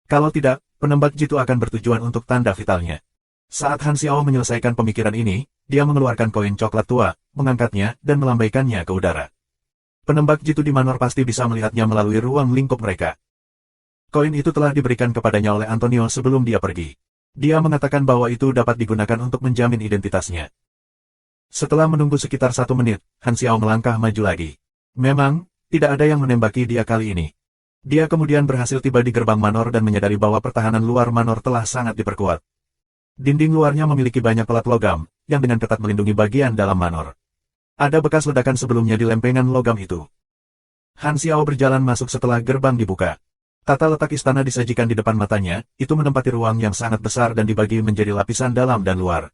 Kalau tidak, penembak jitu akan bertujuan untuk tanda vitalnya. Saat Han Xiao menyelesaikan pemikiran ini, dia mengeluarkan koin coklat tua, mengangkatnya, dan melambaikannya ke udara. Penembak jitu di Manor pasti bisa melihatnya melalui ruang lingkup mereka. Koin itu telah diberikan kepadanya oleh Antonio sebelum dia pergi. Dia mengatakan bahwa itu dapat digunakan untuk menjamin identitasnya. Setelah menunggu sekitar 1 menit, Han Xiao melangkah maju lagi. Memang, tidak ada yang menembaki dia kali ini. Dia kemudian berhasil tiba di gerbang Manor dan menyadari bahwa pertahanan luar Manor telah sangat diperkuat. Dinding luarnya memiliki banyak pelat logam, yang dengan ketat melindungi bagian dalam Manor. Ada bekas ledakan sebelumnya di lempengan logam itu. Han Xiao berjalan masuk setelah gerbang dibuka. Tata letak istana disajikan di depan matanya, itu menempati ruang yang sangat besar dan dibagi menjadi lapisan dalam dan luar.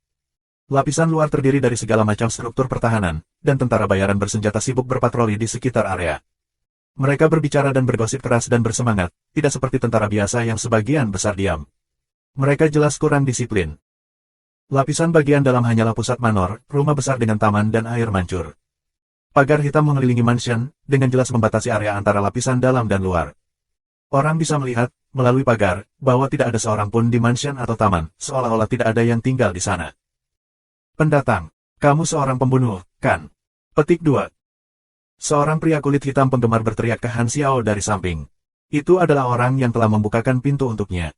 Lapisan luar terdiri dari segala macam struktur pertahanan, dan tentara bayaran bersenjata sibuk berpatroli di sekitar area. Mereka berbicara dan bergosip keras dan bersemangat, tidak seperti tentara biasa yang sebagian besar diam. Mereka jelas kurang disiplin. Lapisan bagian dalam hanyalah pusat Manor, rumah besar dengan taman dan air mancur. Pagar hitam mengelilingi mansion, dengan jelas membatasi area antara lapisan dalam dan luar. Orang bisa melihat, melalui pagar, bahwa tidak ada seorang pun di mansion atau taman, seolah-olah tidak ada yang tinggal di sana. Pendatang, kamu seorang pembunuh, kan? Petik 2. Seorang pria kulit hitam penggemar berteriak ke Han Xiao dari samping. Itu adalah orang yang telah membukakan pintu untuknya.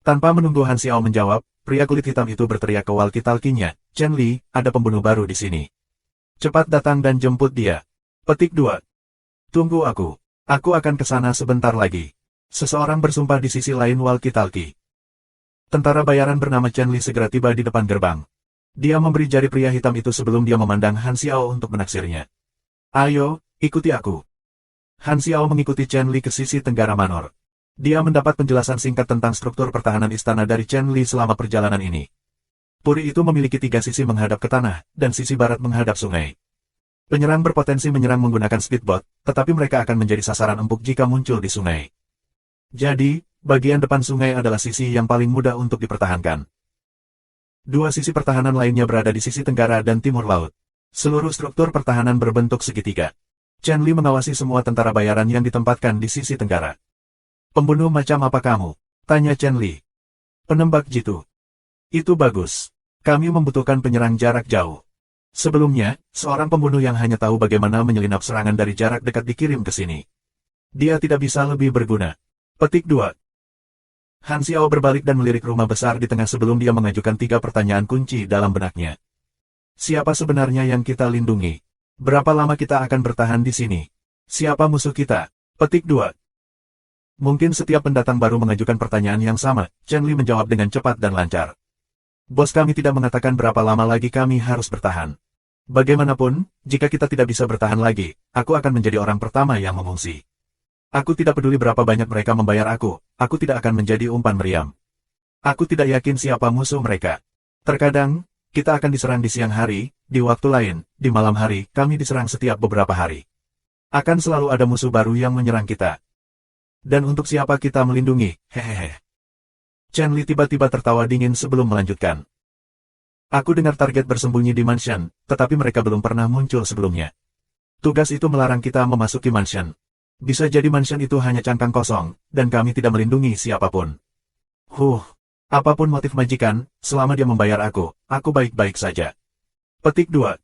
Tanpa menunggu Han Xiao menjawab, pria kulit hitam itu berteriak ke walkie-talkie-nya, "Chen Li, ada pembunuh baru di sini. Cepat datang dan jemput dia." Petik 2. Tunggu aku. Aku akan ke sana sebentar lagi. Seseorang bersumpah di sisi lain walkie-talkie. Tentara bayaran bernama Chen Li segera tiba di depan gerbang. Dia memberi jari pria hitam itu sebelum dia memandang Han Xiao untuk menaksirnya. "Ayo, ikuti aku." Han Xiao mengikuti Chen Li ke sisi tenggara Manor. Dia mendapat penjelasan singkat tentang struktur pertahanan istana dari Chen Li selama perjalanan ini. Puri itu memiliki 3 sisi menghadap ke tanah, dan sisi barat menghadap sungai. Penyerang berpotensi menyerang menggunakan speedboat, tetapi mereka akan menjadi sasaran empuk jika muncul di sungai. Jadi, bagian depan sungai adalah sisi yang paling mudah untuk dipertahankan. 2 sisi pertahanan lainnya berada di sisi tenggara dan timur laut. Seluruh struktur pertahanan berbentuk segitiga. Chen Li mengawasi semua tentara bayaran yang ditempatkan di sisi tenggara. "Pembunuh macam apa kamu?" tanya Chen Li. "Penembak jitu." "Itu bagus. Kami membutuhkan penyerang jarak jauh." Sebelumnya, seorang pembunuh yang hanya tahu bagaimana menyelinap serangan dari jarak dekat dikirim ke sini. Dia tidak bisa lebih berguna. Petik 2. Han Xiao berbalik dan melirik rumah besar di tengah sebelum dia mengajukan 3 pertanyaan kunci dalam benaknya. Siapa sebenarnya yang kita lindungi? Berapa lama kita akan bertahan di sini? Siapa musuh kita? Petik 2. Mungkin setiap pendatang baru mengajukan pertanyaan yang sama, Chen Li menjawab dengan cepat dan lancar. "Bos kami tidak mengatakan berapa lama lagi kami harus bertahan. Bagaimanapun, jika kita tidak bisa bertahan lagi, aku akan menjadi orang pertama yang mengungsi. Aku tidak peduli berapa banyak mereka membayar aku tidak akan menjadi umpan meriam. Aku tidak yakin siapa musuh mereka. Terkadang, kita akan diserang di siang hari, di waktu lain, di malam hari, kami diserang setiap beberapa hari. Akan selalu ada musuh baru yang menyerang kita. Dan untuk siapa kita melindungi, hehehe." Chen Li tiba-tiba tertawa dingin sebelum melanjutkan. "Aku dengar target bersembunyi di mansion, tetapi mereka belum pernah muncul sebelumnya. Tugas itu melarang kita memasuki mansion. Bisa jadi mansion itu hanya cangkang kosong, dan kami tidak melindungi siapapun. Apapun motif majikan, selama dia membayar aku baik-baik saja." Petik 2.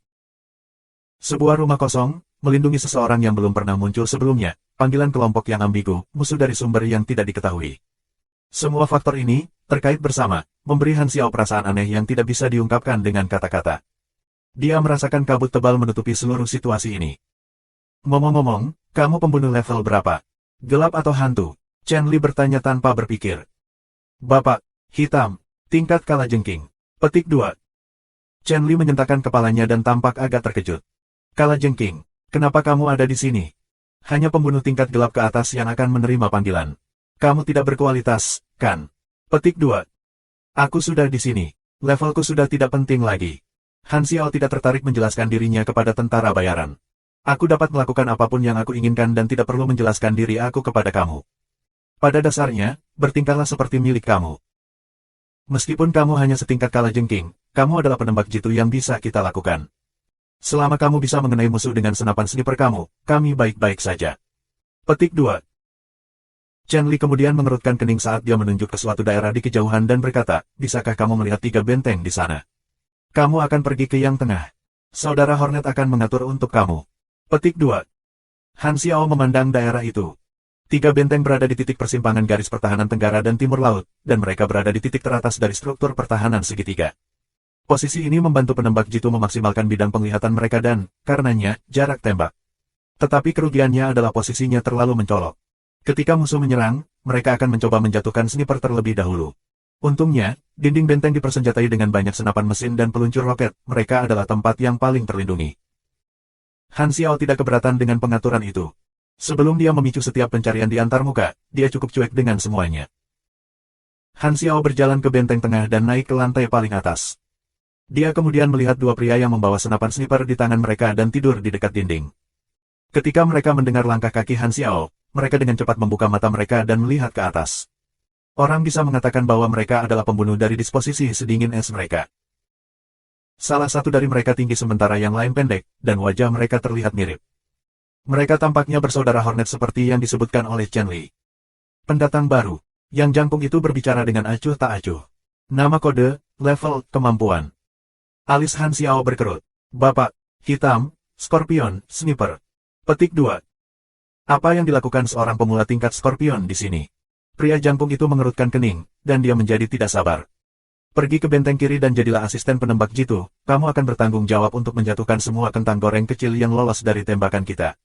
Sebuah rumah kosong, melindungi seseorang yang belum pernah muncul sebelumnya, panggilan kelompok yang ambigu, musuh dari sumber yang tidak diketahui. Semua faktor ini, terkait bersama, memberi Han Xiao perasaan aneh yang tidak bisa diungkapkan dengan kata-kata. Dia merasakan kabut tebal menutupi seluruh situasi ini. "Ngomong-ngomong, kamu pembunuh level berapa? Gelap atau hantu?" Chen Li bertanya tanpa berpikir. "Bapak, hitam, tingkat kalajengking." Petik 2. Chen Li menyentakkan kepalanya dan tampak agak terkejut. "Kalajengking, kenapa kamu ada di sini? Hanya pembunuh tingkat gelap ke atas yang akan menerima panggilan. Kamu tidak berkualitas, kan?" Petik 2. "Aku sudah di sini. Levelku sudah tidak penting lagi." Han Xiao tidak tertarik menjelaskan dirinya kepada tentara bayaran. "Aku dapat melakukan apapun yang aku inginkan dan tidak perlu menjelaskan diri aku kepada kamu. Pada dasarnya, bertingkahlah seperti milik kamu. Meskipun kamu hanya setingkat kalajengking, kamu adalah penembak jitu yang bisa kita lakukan. Selama kamu bisa mengenai musuh dengan senapan sniper kamu, kami baik-baik saja." Petik 2. Chen Li kemudian mengerutkan kening saat dia menunjuk ke suatu daerah di kejauhan dan berkata, "Bisakah kamu melihat 3 benteng di sana? Kamu akan pergi ke yang tengah. Saudara Hornet akan mengatur untuk kamu." Petik 2. Han Xiao memandang daerah itu. 3 benteng berada di titik persimpangan garis pertahanan tenggara dan timur laut, dan mereka berada di titik teratas dari struktur pertahanan segitiga. Posisi ini membantu penembak jitu memaksimalkan bidang penglihatan mereka dan, karenanya, jarak tembak. Tetapi kerugiannya adalah posisinya terlalu mencolok. Ketika musuh menyerang, mereka akan mencoba menjatuhkan sniper terlebih dahulu. Untungnya, dinding benteng dipersenjatai dengan banyak senapan mesin dan peluncur roket, mereka adalah tempat yang paling terlindungi. Han Xiao tidak keberatan dengan pengaturan itu. Sebelum dia memicu setiap pencarian di antarmuka, dia cukup cuek dengan semuanya. Han Xiao berjalan ke benteng tengah dan naik ke lantai paling atas. Dia kemudian melihat 2 pria yang membawa senapan sniper di tangan mereka dan tidur di dekat dinding. Ketika mereka mendengar langkah kaki Han Xiao, mereka dengan cepat membuka mata mereka dan melihat ke atas. Orang bisa mengatakan bahwa mereka adalah pembunuh dari disposisi sedingin es mereka. Salah satu dari mereka tinggi sementara yang lain pendek, dan wajah mereka terlihat mirip. Mereka tampaknya bersaudara Hornet seperti yang disebutkan oleh Chen Li. Pendatang baru, yang jangkung itu berbicara dengan acuh tak acuh. Nama kode, level, kemampuan. Alis Han Xiao berkerut. Bapak, hitam, Scorpion, sniper. Petik 2. Apa yang dilakukan seorang pemula tingkat Scorpion di sini? Pria jangkung itu mengerutkan kening, dan dia menjadi tidak sabar. Pergi ke benteng kiri dan jadilah asisten penembak jitu, kamu akan bertanggung jawab untuk menjatuhkan semua kentang goreng kecil yang lolos dari tembakan kita.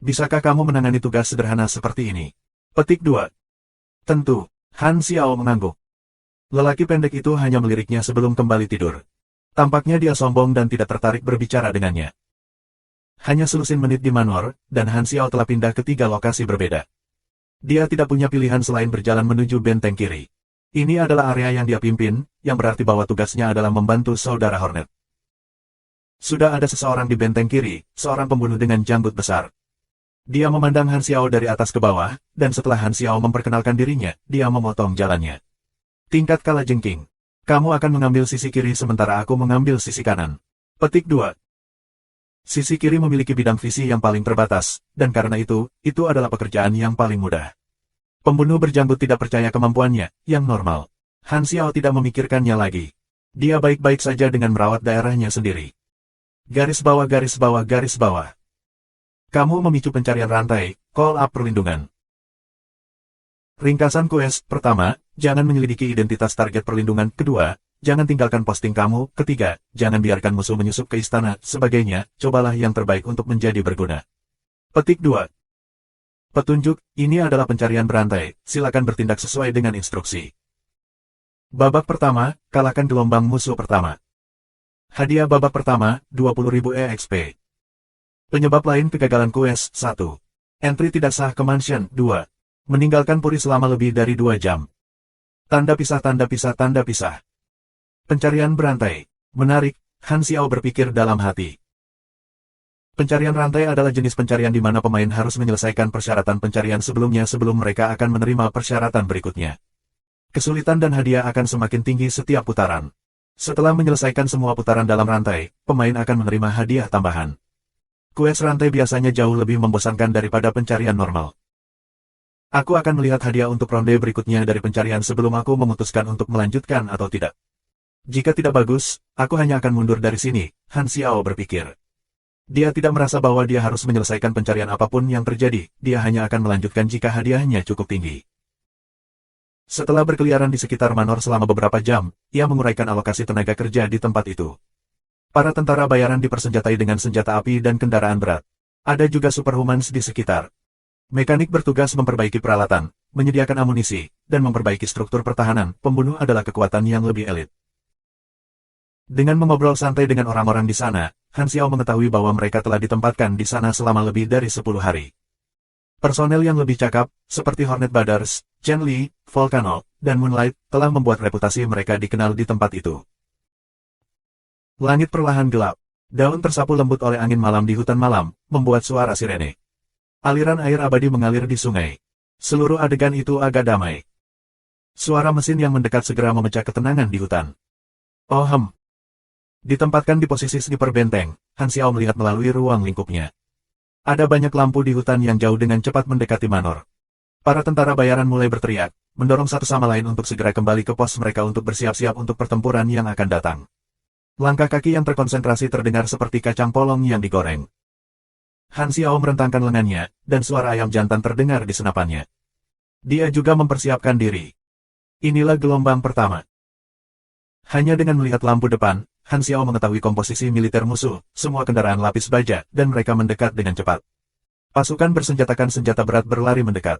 Bisakah kamu menangani tugas sederhana seperti ini? Petik 2. Tentu, Han Xiao mengangguk. Lelaki pendek itu hanya meliriknya sebelum kembali tidur. Tampaknya dia sombong dan tidak tertarik berbicara dengannya. Hanya selusin menit di Manor, dan Han Xiao telah pindah ke 3 lokasi berbeda. Dia tidak punya pilihan selain berjalan menuju benteng kiri. Ini adalah area yang dia pimpin, yang berarti bahwa tugasnya adalah membantu saudara Hornet. Sudah ada seseorang di benteng kiri, seorang pembunuh dengan janggut besar. Dia memandang Han Xiao dari atas ke bawah, dan setelah Han Xiao memperkenalkan dirinya, dia memotong jalannya. Tingkat kalajengking. Kamu akan mengambil sisi kiri sementara aku mengambil sisi kanan. Petik 2. Sisi kiri memiliki bidang visi yang paling terbatas, dan karena itu adalah pekerjaan yang paling mudah. Pembunuh berjanggut tidak percaya kemampuannya, yang normal. Han Xiao tidak memikirkannya lagi. Dia baik-baik saja dengan merawat daerahnya sendiri. Garis bawah garis bawah garis bawah. Kamu memicu pencarian rantai, call up perlindungan. Ringkasan quest, pertama, jangan menyelidiki identitas target perlindungan, kedua, jangan tinggalkan posting kamu, ketiga, jangan biarkan musuh menyusup ke istana, sebagainya, cobalah yang terbaik untuk menjadi berguna. Petik 2. Petunjuk, ini adalah pencarian berantai, silakan bertindak sesuai dengan instruksi. Babak pertama, kalahkan gelombang musuh pertama. Hadiah babak pertama, 20.000 EXP. Penyebab lain kegagalan quest, 1. Entry tidak sah ke mansion, 2. Meninggalkan puri selama lebih dari 2 jam. Tanda pisah tanda pisah tanda pisah. Pencarian berantai. Menarik, Han Xiao berpikir dalam hati. Pencarian rantai adalah jenis pencarian di mana pemain harus menyelesaikan persyaratan pencarian sebelumnya sebelum mereka akan menerima persyaratan berikutnya. Kesulitan dan hadiah akan semakin tinggi setiap putaran. Setelah menyelesaikan semua putaran dalam rantai, pemain akan menerima hadiah tambahan. Quest rantai biasanya jauh lebih membosankan daripada pencarian normal. Aku akan melihat hadiah untuk ronde berikutnya dari pencarian sebelum aku memutuskan untuk melanjutkan atau tidak. Jika tidak bagus, aku hanya akan mundur dari sini, Han Xiao berpikir. Dia tidak merasa bahwa dia harus menyelesaikan pencarian apapun yang terjadi, dia hanya akan melanjutkan jika hadiahnya cukup tinggi. Setelah berkeliaran di sekitar Manor selama beberapa jam, ia menguraikan alokasi tenaga kerja di tempat itu. Para tentara bayaran dipersenjatai dengan senjata api dan kendaraan berat. Ada juga superhumans di sekitar. Mekanik bertugas memperbaiki peralatan, menyediakan amunisi, dan memperbaiki struktur pertahanan. Pembunuh adalah kekuatan yang lebih elit. Dengan mengobrol santai dengan orang-orang di sana, Han Xiao mengetahui bahwa mereka telah ditempatkan di sana selama lebih dari 10 hari. Personel yang lebih cakap, seperti Hornet Brothers, Chen Li, Volcano, dan Moonlight, telah membuat reputasi mereka dikenal di tempat itu. Langit perlahan gelap. Daun tersapu lembut oleh angin malam di hutan malam, membuat suara sirene. Aliran air abadi mengalir di sungai. Seluruh adegan itu agak damai. Suara mesin yang mendekat segera memecah ketenangan di hutan. Oh Ditempatkan di posisi sniper benteng, Han Xiao melihat melalui ruang lingkupnya. Ada banyak lampu di hutan yang jauh dengan cepat mendekati Manor. Para tentara bayaran mulai berteriak, mendorong satu sama lain untuk segera kembali ke pos mereka untuk bersiap-siap untuk pertempuran yang akan datang. Langkah kaki yang terkonsentrasi terdengar seperti kacang polong yang digoreng. Han Xiao merentangkan lengannya, dan suara ayam jantan terdengar di senapannya. Dia juga mempersiapkan diri. Inilah gelombang pertama. Hanya dengan melihat lampu depan, Han Xiao mengetahui komposisi militer musuh, semua kendaraan lapis baja, dan mereka mendekat dengan cepat. Pasukan bersenjatakan senjata berat berlari mendekat.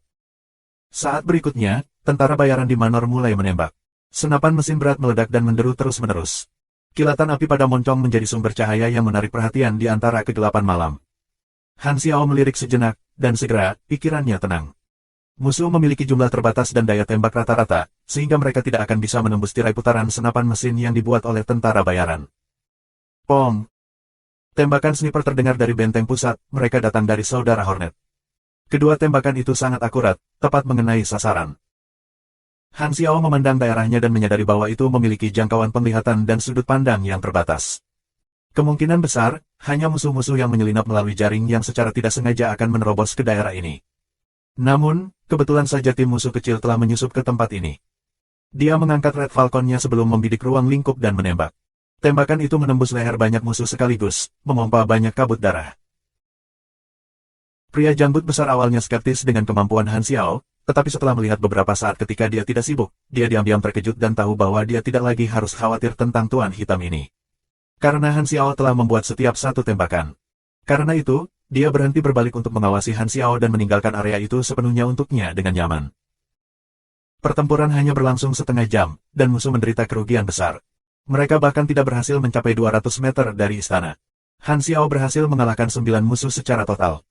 Saat berikutnya, tentara bayaran di Manor mulai menembak. Senapan mesin berat meledak dan menderu terus-menerus. Kilatan api pada moncong menjadi sumber cahaya yang menarik perhatian di antara kegelapan malam. Han Xiao melirik sejenak, dan segera, pikirannya tenang. Musuh memiliki jumlah terbatas dan daya tembak rata-rata, sehingga mereka tidak akan bisa menembus tirai putaran senapan mesin yang dibuat oleh tentara bayaran. Pong! Tembakan sniper terdengar dari benteng pusat, mereka datang dari saudara Hornet. Kedua tembakan itu sangat akurat, tepat mengenai sasaran. Han Xiao memandang daerahnya dan menyadari bahwa itu memiliki jangkauan penglihatan dan sudut pandang yang terbatas. Kemungkinan besar, hanya musuh-musuh yang menyelinap melalui jaring yang secara tidak sengaja akan menerobos ke daerah ini. Namun, kebetulan saja tim musuh kecil telah menyusup ke tempat ini. Dia mengangkat Red Falcon-nya sebelum membidik ruang lingkup dan menembak. Tembakan itu menembus leher banyak musuh sekaligus, memompa banyak kabut darah. Pria janggut besar awalnya skeptis dengan kemampuan Han Xiao, tetapi setelah melihat beberapa saat ketika dia tidak sibuk, dia diam-diam terkejut dan tahu bahwa dia tidak lagi harus khawatir tentang Tuan Hitam ini. Karena Han Xiao telah membuat setiap satu tembakan. Karena itu, dia berhenti berbalik untuk mengawasi Han Xiao dan meninggalkan area itu sepenuhnya untuknya dengan nyaman. Pertempuran hanya berlangsung setengah jam, dan musuh menderita kerugian besar. Mereka bahkan tidak berhasil mencapai 200 meter dari istana. Han Xiao berhasil mengalahkan 9 musuh secara total.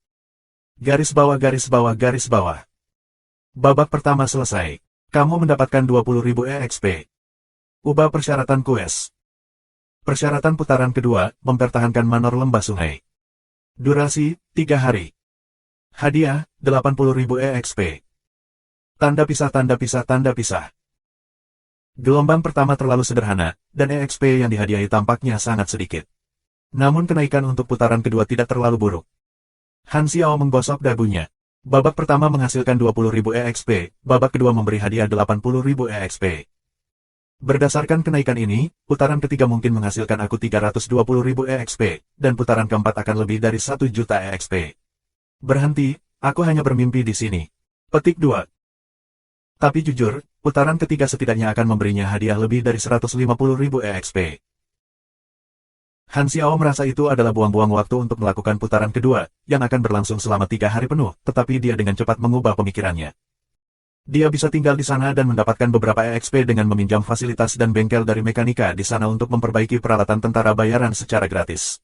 Garis bawah garis bawah garis bawah. Babak pertama selesai. Kamu mendapatkan 20.000 EXP. Ubah persyaratan quest. Persyaratan putaran kedua, mempertahankan Manor Lembah Sungai. Durasi, 3 hari. Hadiah, 80.000 EXP. Tanda pisah tanda pisah tanda pisah. Gelombang pertama terlalu sederhana, dan EXP yang dihadiahi tampaknya sangat sedikit. Namun kenaikan untuk putaran kedua tidak terlalu buruk. Han Xiao menggosok dagunya. Babak pertama menghasilkan 20.000 EXP, babak kedua memberi hadiah 80.000 EXP. Berdasarkan kenaikan ini, putaran ketiga mungkin menghasilkan aku 320.000 EXP, dan putaran keempat akan lebih dari 1 juta EXP. Berhenti, aku hanya bermimpi di sini. Petik 2. Tapi jujur, putaran ketiga setidaknya akan memberinya hadiah lebih dari 150.000 EXP. Han Xiao merasa itu adalah buang-buang waktu untuk melakukan putaran kedua, yang akan berlangsung selama 3 hari penuh, tetapi dia dengan cepat mengubah pemikirannya. Dia bisa tinggal di sana dan mendapatkan beberapa EXP dengan meminjam fasilitas dan bengkel dari mekanika di sana untuk memperbaiki peralatan tentara bayaran secara gratis.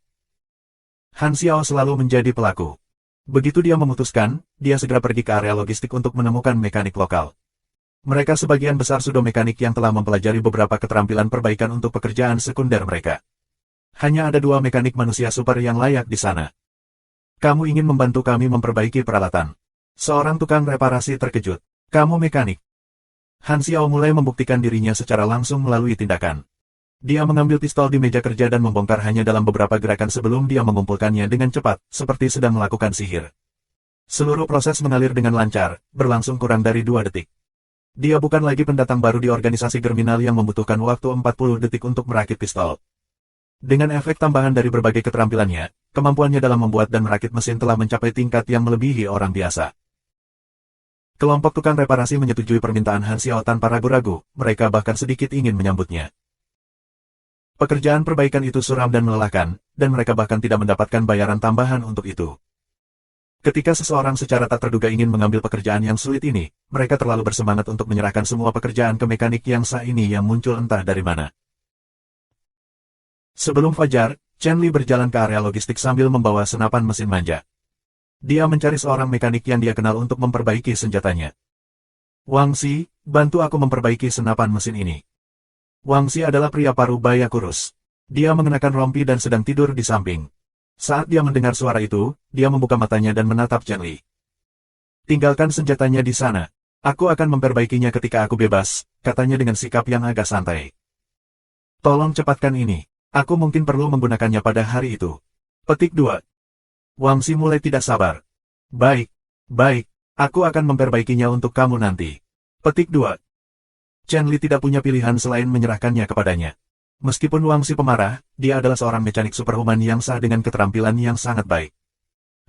Han Xiao selalu menjadi pelaku. Begitu dia memutuskan, dia segera pergi ke area logistik untuk menemukan mekanik lokal. Mereka sebagian besar sudo mekanik yang telah mempelajari beberapa keterampilan perbaikan untuk pekerjaan sekunder mereka. Hanya ada 2 mekanik manusia super yang layak di sana. Kamu ingin membantu kami memperbaiki peralatan? Seorang tukang reparasi terkejut. Kamu mekanik. Han Xiao mulai membuktikan dirinya secara langsung melalui tindakan. Dia mengambil pistol di meja kerja dan membongkar hanya dalam beberapa gerakan sebelum dia mengumpulkannya dengan cepat, seperti sedang melakukan sihir. Seluruh proses mengalir dengan lancar, berlangsung kurang dari 2 detik. Dia bukan lagi pendatang baru di organisasi kriminal yang membutuhkan waktu 40 detik untuk merakit pistol. Dengan efek tambahan dari berbagai keterampilannya, kemampuannya dalam membuat dan merakit mesin telah mencapai tingkat yang melebihi orang biasa. Kelompok tukang reparasi menyetujui permintaan Han Xiao tanpa ragu-ragu, mereka bahkan sedikit ingin menyambutnya. Pekerjaan perbaikan itu suram dan melelahkan, dan mereka bahkan tidak mendapatkan bayaran tambahan untuk itu. Ketika seseorang secara tak terduga ingin mengambil pekerjaan yang sulit ini, mereka terlalu bersemangat untuk menyerahkan semua pekerjaan ke mekanik yang sah ini yang muncul entah dari mana. Sebelum fajar, Chen Li berjalan ke area logistik sambil membawa senapan mesin manja. Dia mencari seorang mekanik yang dia kenal untuk memperbaiki senjatanya. Wang Xi, bantu aku memperbaiki senapan mesin ini. Wang Xi adalah pria parubaya kurus. Dia mengenakan rompi dan sedang tidur di samping. Saat dia mendengar suara itu, dia membuka matanya dan menatap Chen Li. Tinggalkan senjatanya di sana. Aku akan memperbaikinya ketika aku bebas, katanya dengan sikap yang agak santai. Tolong cepatkan ini. Aku mungkin perlu menggunakannya pada hari itu. Petik 2. Wang Xi mulai tidak sabar. Baik, aku akan memperbaikinya untuk kamu nanti. Petik 2. Chen Li tidak punya pilihan selain menyerahkannya kepadanya. Meskipun Wang Xi pemarah, dia adalah seorang mekanik superhuman yang sah dengan keterampilan yang sangat baik.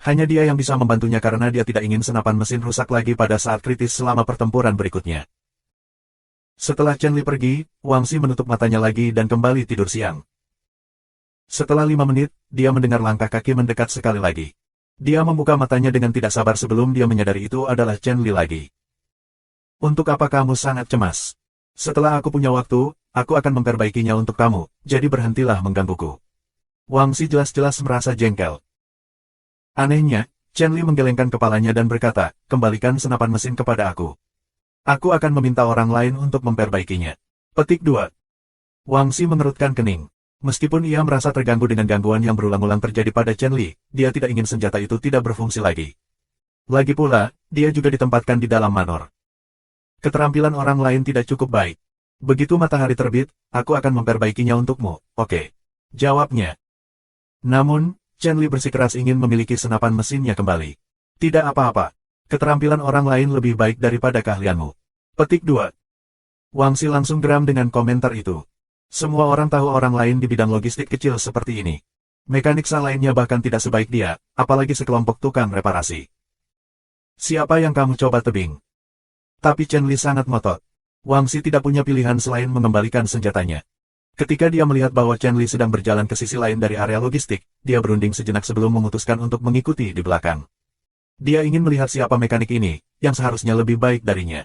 Hanya dia yang bisa membantunya karena dia tidak ingin senapan mesin rusak lagi pada saat kritis selama pertempuran berikutnya. Setelah Chen Li pergi, Wang Xi menutup matanya lagi dan kembali tidur siang. Setelah 5 menit, dia mendengar langkah kaki mendekat sekali lagi. Dia membuka matanya dengan tidak sabar sebelum dia menyadari itu adalah Chen Li lagi. Untuk apa kamu sangat cemas? Setelah aku punya waktu, aku akan memperbaikinya untuk kamu, jadi berhentilah menggangguku. Wang Xi jelas-jelas merasa jengkel. Anehnya, Chen Li menggelengkan kepalanya dan berkata, kembalikan senapan mesin kepada aku. Aku akan meminta orang lain untuk memperbaikinya. Petik 2. Wang Xi mengerutkan kening. Meskipun ia merasa terganggu dengan gangguan yang berulang-ulang terjadi pada Chen Li, dia tidak ingin senjata itu tidak berfungsi lagi. Lagi pula, dia juga ditempatkan di dalam manor. Keterampilan orang lain tidak cukup baik. Begitu matahari terbit, aku akan memperbaikinya untukmu, oke? Jawabnya. Namun, Chen Li bersikeras ingin memiliki senapan mesinnya kembali. Tidak apa-apa. Keterampilan orang lain lebih baik daripada keahlianmu. Petik 2. Wang Xi langsung geram dengan komentar itu. Semua orang tahu orang lain di bidang logistik kecil seperti ini. Mekanik lainnya bahkan tidak sebaik dia, apalagi sekelompok tukang reparasi. Siapa yang kamu coba tebing? Tapi Chen Li sangat ngotot. Wang Xi tidak punya pilihan selain mengembalikan senjatanya. Ketika dia melihat bahwa Chen Li sedang berjalan ke sisi lain dari area logistik, dia berunding sejenak sebelum memutuskan untuk mengikuti di belakang. Dia ingin melihat siapa mekanik ini, yang seharusnya lebih baik darinya.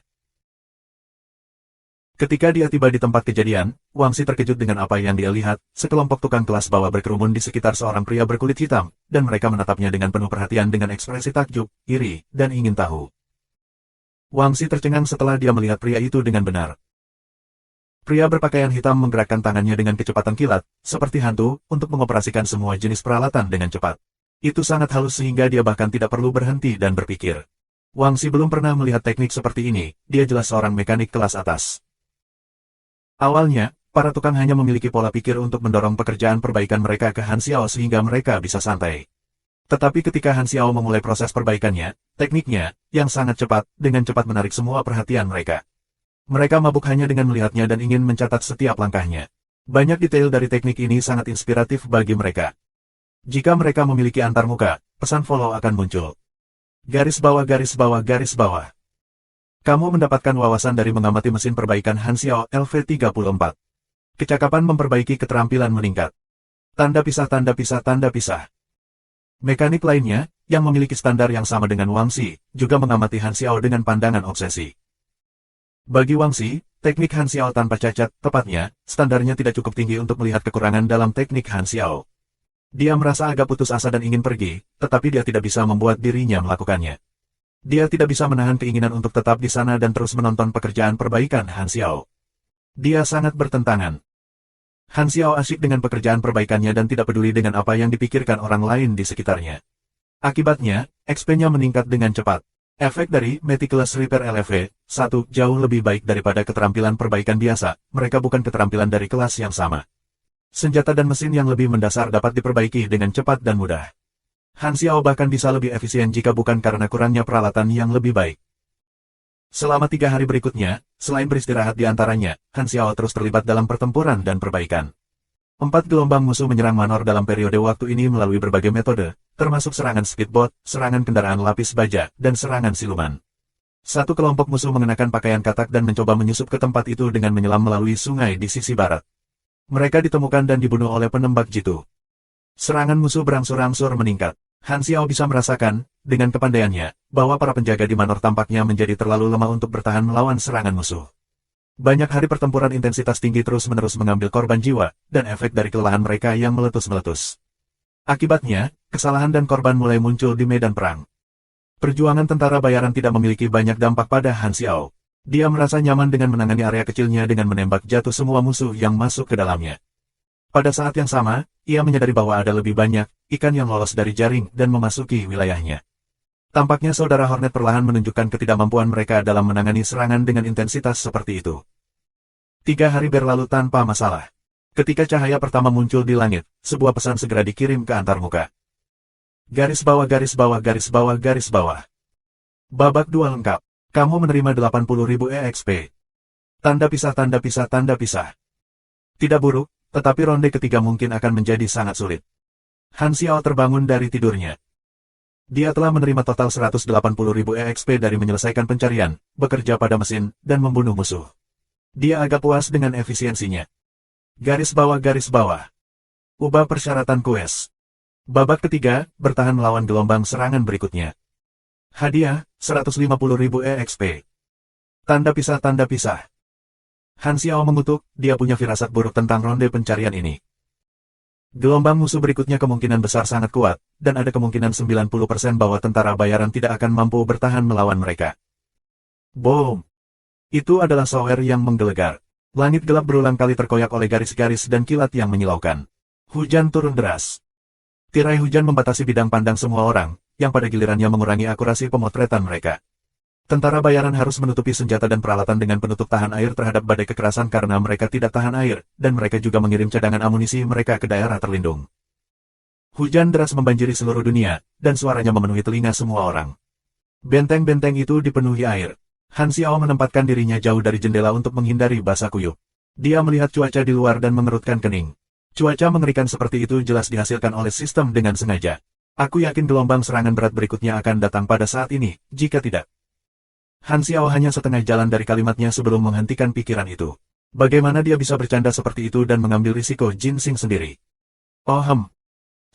Ketika dia tiba di tempat kejadian, Wang Xi terkejut dengan apa yang dia lihat, sekelompok tukang kelas bawah berkerumun di sekitar seorang pria berkulit hitam, dan mereka menatapnya dengan penuh perhatian dengan ekspresi takjub, iri, dan ingin tahu. Wang Xi tercengang setelah dia melihat pria itu dengan benar. Pria berpakaian hitam menggerakkan tangannya dengan kecepatan kilat, seperti hantu, untuk mengoperasikan semua jenis peralatan dengan cepat. Itu sangat halus sehingga dia bahkan tidak perlu berhenti dan berpikir. Wang Xi belum pernah melihat teknik seperti ini, dia jelas seorang mekanik kelas atas. Awalnya, para tukang hanya memiliki pola pikir untuk mendorong pekerjaan perbaikan mereka ke Han Xiao sehingga mereka bisa santai. Tetapi ketika Han Xiao memulai proses perbaikannya, tekniknya, yang sangat cepat, dengan cepat menarik semua perhatian mereka. Mereka mabuk hanya dengan melihatnya dan ingin mencatat setiap langkahnya. Banyak detail dari teknik ini sangat inspiratif bagi mereka. Jika mereka memiliki antarmuka, pesan follow akan muncul. Garis bawah garis bawah garis bawah. Kamu mendapatkan wawasan dari mengamati mesin perbaikan Han Xiao LV34. Kecakapan memperbaiki keterampilan meningkat. Tanda pisah tanda pisah tanda pisah. Mekanik lainnya, yang memiliki standar yang sama dengan Wang Xi, juga mengamati Han Xiao dengan pandangan obsesi. Bagi Wang Xi, teknik Han Xiao tanpa cacat, tepatnya, standarnya tidak cukup tinggi untuk melihat kekurangan dalam teknik Han Xiao. Dia merasa agak putus asa dan ingin pergi, tetapi dia tidak bisa membuat dirinya melakukannya. Dia tidak bisa menahan keinginan untuk tetap di sana dan terus menonton pekerjaan perbaikan Han Xiao. Dia sangat bertentangan. Han Xiao asyik dengan pekerjaan perbaikannya dan tidak peduli dengan apa yang dipikirkan orang lain di sekitarnya. Akibatnya, XP-nya meningkat dengan cepat. Efek dari Meticulous Repair LV1 jauh lebih baik daripada keterampilan perbaikan biasa, mereka bukan keterampilan dari kelas yang sama. Senjata dan mesin yang lebih mendasar dapat diperbaiki dengan cepat dan mudah. Han Xiao bahkan bisa lebih efisien jika bukan karena kurangnya peralatan yang lebih baik. Selama 3 hari berikutnya, selain beristirahat di antaranya, Han Xiao terus terlibat dalam pertempuran dan perbaikan. 4 gelombang musuh menyerang manor dalam periode waktu ini melalui berbagai metode, termasuk serangan speedboat, serangan kendaraan lapis baja, dan serangan siluman. Satu kelompok musuh mengenakan pakaian katak dan mencoba menyusup ke tempat itu dengan menyelam melalui sungai di sisi barat. Mereka ditemukan dan dibunuh oleh penembak jitu. Serangan musuh berangsur-angsur meningkat. Han Xiao bisa merasakan, dengan kepandaiannya, bahwa para penjaga di manor tampaknya menjadi terlalu lemah untuk bertahan melawan serangan musuh. Banyak hari pertempuran intensitas tinggi terus-menerus mengambil korban jiwa, dan efek dari kelelahan mereka yang meletus-meletus. Akibatnya, kesalahan dan korban mulai muncul di medan perang. Perjuangan tentara bayaran tidak memiliki banyak dampak pada Han Xiao. Dia merasa nyaman dengan menangani area kecilnya dengan menembak jatuh semua musuh yang masuk ke dalamnya. Pada saat yang sama, ia menyadari bahwa ada lebih banyak ikan yang lolos dari jaring dan memasuki wilayahnya. Tampaknya saudara Hornet perlahan menunjukkan ketidakmampuan mereka dalam menangani serangan dengan intensitas seperti itu. 3 hari berlalu tanpa masalah. Ketika cahaya pertama muncul di langit, sebuah pesan segera dikirim ke antarmuka. Garis bawah garis bawah garis bawah garis bawah. Babak 2 lengkap. Kamu menerima 80.000 EXP. Tanda pisah tanda pisah tanda pisah. Tidak buruk, tetapi ronde ketiga mungkin akan menjadi sangat sulit. Han Xiao terbangun dari tidurnya. Dia telah menerima total 180.000 EXP dari menyelesaikan pencarian, bekerja pada mesin, dan membunuh musuh. Dia agak puas dengan efisiensinya. Garis bawah. Ubah persyaratan quest. Babak ketiga, bertahan melawan gelombang serangan berikutnya. Hadiah, 150.000 EXP. Tanda pisah. Han Xiao mengutuk, dia punya firasat buruk tentang ronde pencarian ini. Gelombang musuh berikutnya kemungkinan besar sangat kuat, dan ada kemungkinan 90% bahwa tentara bayaran tidak akan mampu bertahan melawan mereka. Boom! Itu adalah shower yang menggelegar. Langit gelap berulang kali terkoyak oleh garis-garis dan kilat yang menyilaukan. Hujan turun deras. Tirai hujan membatasi bidang pandang semua orang, yang pada gilirannya mengurangi akurasi pemotretan mereka. Tentara bayaran harus menutupi senjata dan peralatan dengan penutup tahan air terhadap badai kekerasan karena mereka tidak tahan air, dan mereka juga mengirim cadangan amunisi mereka ke daerah terlindung. Hujan deras membanjiri seluruh dunia, dan suaranya memenuhi telinga semua orang. Benteng-benteng itu dipenuhi air. Han Xiao menempatkan dirinya jauh dari jendela untuk menghindari basah kuyup. Dia melihat cuaca di luar dan mengerutkan kening. Cuaca mengerikan seperti itu jelas dihasilkan oleh sistem dengan sengaja. Aku yakin gelombang serangan berat berikutnya akan datang pada saat ini, jika tidak. Han Xiao hanya setengah jalan dari kalimatnya sebelum menghentikan pikiran itu. Bagaimana dia bisa bercanda seperti itu dan mengambil risiko ginseng sendiri? Oh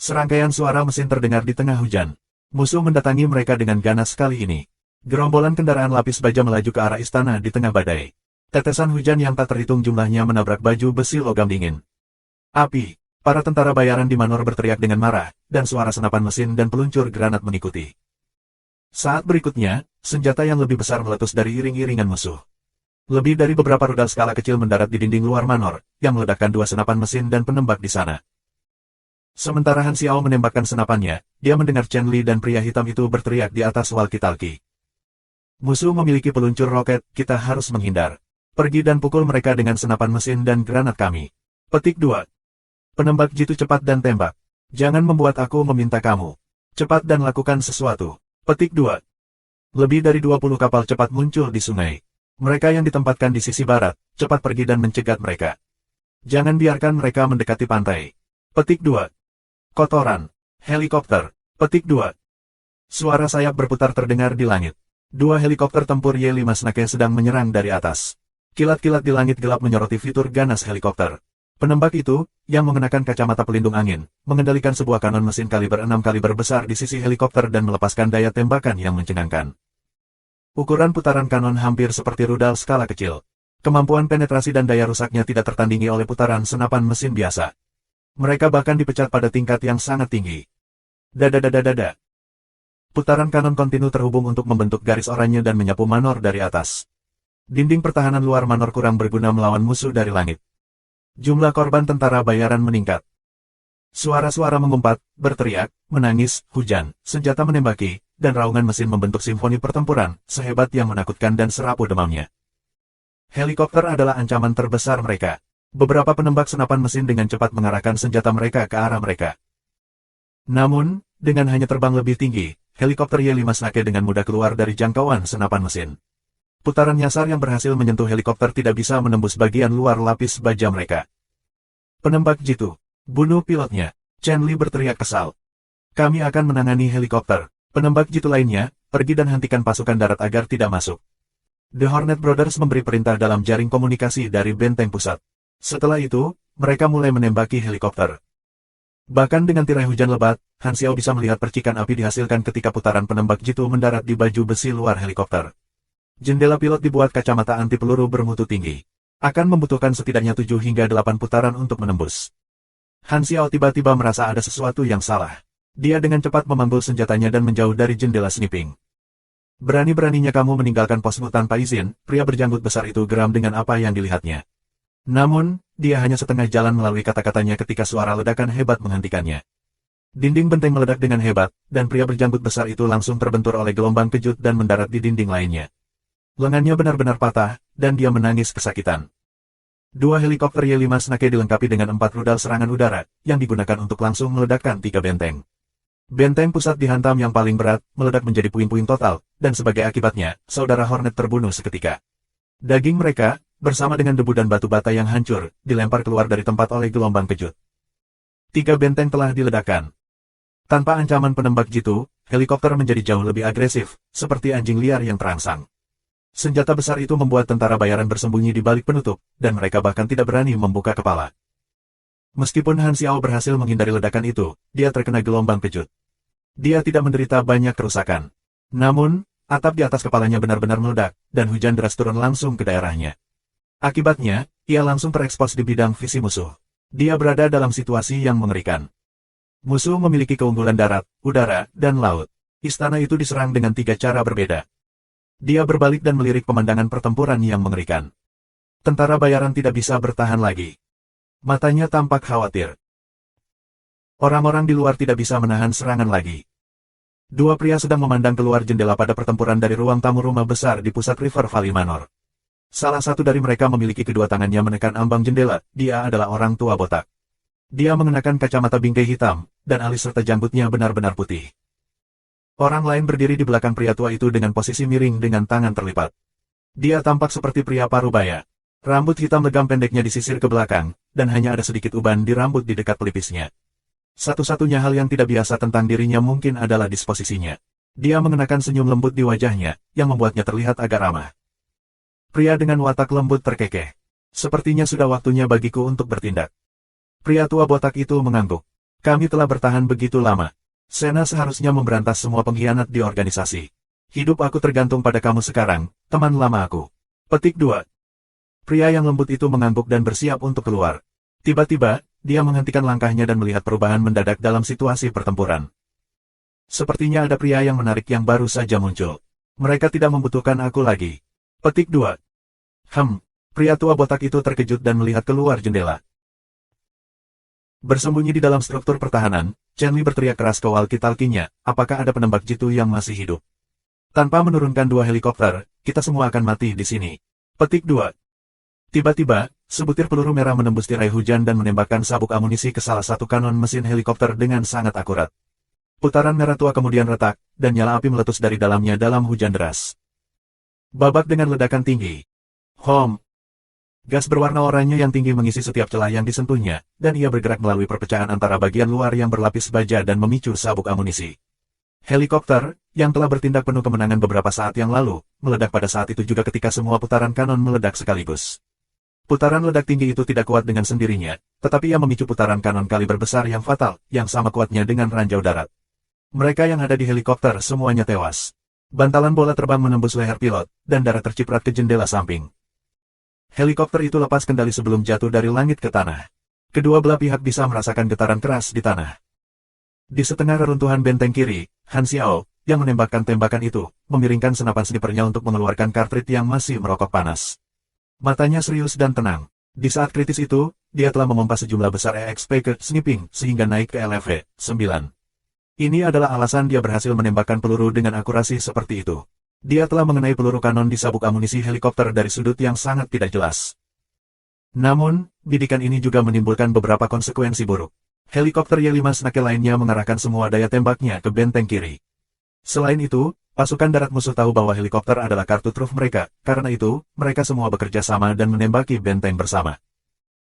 Serangkaian suara mesin terdengar di tengah hujan. Musuh mendatangi mereka dengan ganas kali ini. Gerombolan kendaraan lapis baja melaju ke arah istana di tengah badai. Tetesan hujan yang tak terhitung jumlahnya menabrak baju besi logam dingin. Api! Para tentara bayaran di Manor berteriak dengan marah, dan suara senapan mesin dan peluncur granat mengikuti. Saat berikutnya, senjata yang lebih besar meletus dari iring-iringan musuh. Lebih dari beberapa rudal skala kecil mendarat di dinding luar Manor, yang meledakkan 2 senapan mesin dan penembak di sana. Sementara Han Xiao menembakkan senapannya, dia mendengar Chen Li dan pria hitam itu berteriak di atas walkie-talkie. Musuh memiliki peluncur roket, kita harus menghindar. Pergi dan pukul mereka dengan senapan mesin dan granat kami. Petik 2. Penembak jitu cepat dan tembak. Jangan membuat aku meminta kamu. Cepat dan lakukan sesuatu. Petik 2. Lebih dari 20 kapal cepat muncul di sungai. Mereka yang ditempatkan di sisi barat, cepat pergi dan mencegat mereka. Jangan biarkan mereka mendekati pantai. Petik 2. Kotoran. Helikopter. Petik 2. Suara sayap berputar terdengar di langit. 2 helikopter tempur Y-5 Snake sedang menyerang dari atas. Kilat-kilat di langit gelap menyoroti fitur ganas helikopter. Penembak itu, yang mengenakan kacamata pelindung angin, mengendalikan sebuah kanon mesin kaliber 6 kaliber besar di sisi helikopter dan melepaskan daya tembakan yang mencengangkan. Ukuran putaran kanon hampir seperti rudal skala kecil. Kemampuan penetrasi dan daya rusaknya tidak tertandingi oleh putaran senapan mesin biasa. Mereka bahkan dipecat pada tingkat yang sangat tinggi. Dada. Putaran kanon kontinu terhubung untuk membentuk garis oranye dan menyapu Manor dari atas. Dinding pertahanan luar Manor kurang berguna melawan musuh dari langit. Jumlah korban tentara bayaran meningkat. Suara-suara mengumpat, berteriak, menangis, hujan, senjata menembaki, dan raungan mesin membentuk simfoni pertempuran, sehebat yang menakutkan dan serapu demamnya. Helikopter adalah ancaman terbesar mereka. Beberapa penembak senapan mesin dengan cepat mengarahkan senjata mereka ke arah mereka. Namun, dengan hanya terbang lebih tinggi, helikopter Y-5 Snake dengan mudah keluar dari jangkauan senapan mesin. Putaran nyasar yang berhasil menyentuh helikopter tidak bisa menembus bagian luar lapis baja mereka. Penembak jitu. Bunuh pilotnya. Chen Li berteriak kesal. Kami akan menangani helikopter. Penembak jitu lainnya, pergi dan hentikan pasukan darat agar tidak masuk. The Hornet Brothers memberi perintah dalam jaring komunikasi dari benteng pusat. Setelah itu, mereka mulai menembaki helikopter. Bahkan dengan tirai hujan lebat, Han Xiao bisa melihat percikan api dihasilkan ketika putaran penembak jitu mendarat di baju besi luar helikopter. Jendela pilot dibuat kacamata anti peluru bermutu tinggi. Akan membutuhkan setidaknya 7 hingga 8 putaran untuk menembus. Han Xiao tiba-tiba merasa ada sesuatu yang salah. Dia dengan cepat memanggul senjatanya dan menjauh dari jendela sniping. Berani-beraninya kamu meninggalkan posmu tanpa izin, pria berjanggut besar itu geram dengan apa yang dilihatnya. Namun, dia hanya setengah jalan melalui kata-katanya ketika suara ledakan hebat menghentikannya. Dinding benteng meledak dengan hebat, dan pria berjanggut besar itu langsung terbentur oleh gelombang kejut dan mendarat di dinding lainnya. Lengannya benar-benar patah, dan dia menangis kesakitan. 2 helikopter Y-5 Snake dilengkapi dengan 4 rudal serangan udara, yang digunakan untuk langsung meledakkan 3 benteng. Benteng pusat dihantam yang paling berat, meledak menjadi puing-puing total, dan sebagai akibatnya, saudara Hornet terbunuh seketika. Daging mereka, bersama dengan debu dan batu bata yang hancur, dilempar keluar dari tempat oleh gelombang kejut. 3 benteng telah diledakkan. Tanpa ancaman penembak jitu, helikopter menjadi jauh lebih agresif, seperti anjing liar yang terangsang. Senjata besar itu membuat tentara bayaran bersembunyi di balik penutup, dan mereka bahkan tidak berani membuka kepala. Meskipun Han Xiao berhasil menghindari ledakan itu, dia terkena gelombang kejut. Dia tidak menderita banyak kerusakan. Namun, atap di atas kepalanya benar-benar meledak, dan hujan deras turun langsung ke daerahnya. Akibatnya, ia langsung terekspos di bidang visi musuh. Dia berada dalam situasi yang mengerikan. Musuh memiliki keunggulan darat, udara, dan laut. Istana itu diserang dengan 3 cara berbeda. Dia berbalik dan melirik pemandangan pertempuran yang mengerikan. Tentara bayaran tidak bisa bertahan lagi. Matanya tampak khawatir. Orang-orang di luar tidak bisa menahan serangan lagi. 2 pria sedang memandang keluar jendela pada pertempuran dari ruang tamu rumah besar di pusat River Valley Manor. Salah satu dari mereka memiliki kedua tangannya menekan ambang jendela, dia adalah orang tua botak. Dia mengenakan kacamata bingkai hitam, dan alis serta janggutnya benar-benar putih. Orang lain berdiri di belakang pria tua itu dengan posisi miring dengan tangan terlipat. Dia tampak seperti pria parubaya. Rambut hitam legam pendeknya disisir ke belakang, dan hanya ada sedikit uban di rambut di dekat pelipisnya. Satu-satunya hal yang tidak biasa tentang dirinya mungkin adalah disposisinya. Dia mengenakan senyum lembut di wajahnya, yang membuatnya terlihat agak ramah. Pria dengan watak lembut terkekeh. Sepertinya sudah waktunya bagiku untuk bertindak. Pria tua botak itu mengangguk. Kami telah bertahan begitu lama. Sena seharusnya memberantas semua pengkhianat di organisasi. Hidup aku tergantung pada kamu sekarang, teman lama aku. Petik 2. Pria yang lembut itu mengangguk dan bersiap untuk keluar. Tiba-tiba, dia menghentikan langkahnya dan melihat perubahan mendadak dalam situasi pertempuran. Sepertinya ada pria yang menarik yang baru saja muncul. Mereka tidak membutuhkan aku lagi. Petik 2. Pria tua botak itu terkejut dan melihat keluar jendela. Bersembunyi di dalam struktur pertahanan, Chen Li berteriak keras ke walkie-talkie-nya, apakah ada penembak jitu yang masih hidup? Tanpa menurunkan 2 helikopter, kita semua akan mati di sini. Petik 2. Tiba-tiba, sebutir peluru merah menembus tirai hujan dan menembakkan sabuk amunisi ke salah satu kanon mesin helikopter dengan sangat akurat. Putaran merah tua kemudian retak, dan nyala api meletus dari dalamnya dalam hujan deras. Babak dengan ledakan tinggi. Gas berwarna oranye yang tinggi mengisi setiap celah yang disentuhnya, dan ia bergerak melalui perpecahan antara bagian luar yang berlapis baja dan memicu sabuk amunisi. Helikopter, yang telah bertindak penuh kemenangan beberapa saat yang lalu, meledak pada saat itu juga ketika semua putaran kanon meledak sekaligus. Putaran ledak tinggi itu tidak kuat dengan sendirinya, tetapi ia memicu putaran kanon kaliber besar yang fatal, yang sama kuatnya dengan ranjau darat. Mereka yang ada di helikopter semuanya tewas. Bantalan bola terbang menembus leher pilot, dan darah terciprat ke jendela samping. Helikopter itu lepas kendali sebelum jatuh dari langit ke tanah. Kedua belah pihak bisa merasakan getaran keras di tanah. Di setengah reruntuhan benteng kiri, Han Xiao, yang menembakkan tembakan itu, memiringkan senapan snipernya untuk mengeluarkan kartrit yang masih merokok panas. Matanya serius dan tenang. Di saat kritis itu, dia telah memompa sejumlah besar EXP ke sniping, sehingga naik ke LV 9. Ini adalah alasan dia berhasil menembakkan peluru dengan akurasi seperti itu. Dia telah mengenai peluru kanon di sabuk amunisi helikopter dari sudut yang sangat tidak jelas. Namun, bidikan ini juga menimbulkan beberapa konsekuensi buruk. Helikopter Y-5 Snake lainnya mengarahkan semua daya tembaknya ke benteng kiri. Selain itu, pasukan darat musuh tahu bahwa helikopter adalah kartu truf mereka, karena itu, mereka semua bekerja sama dan menembaki benteng bersama.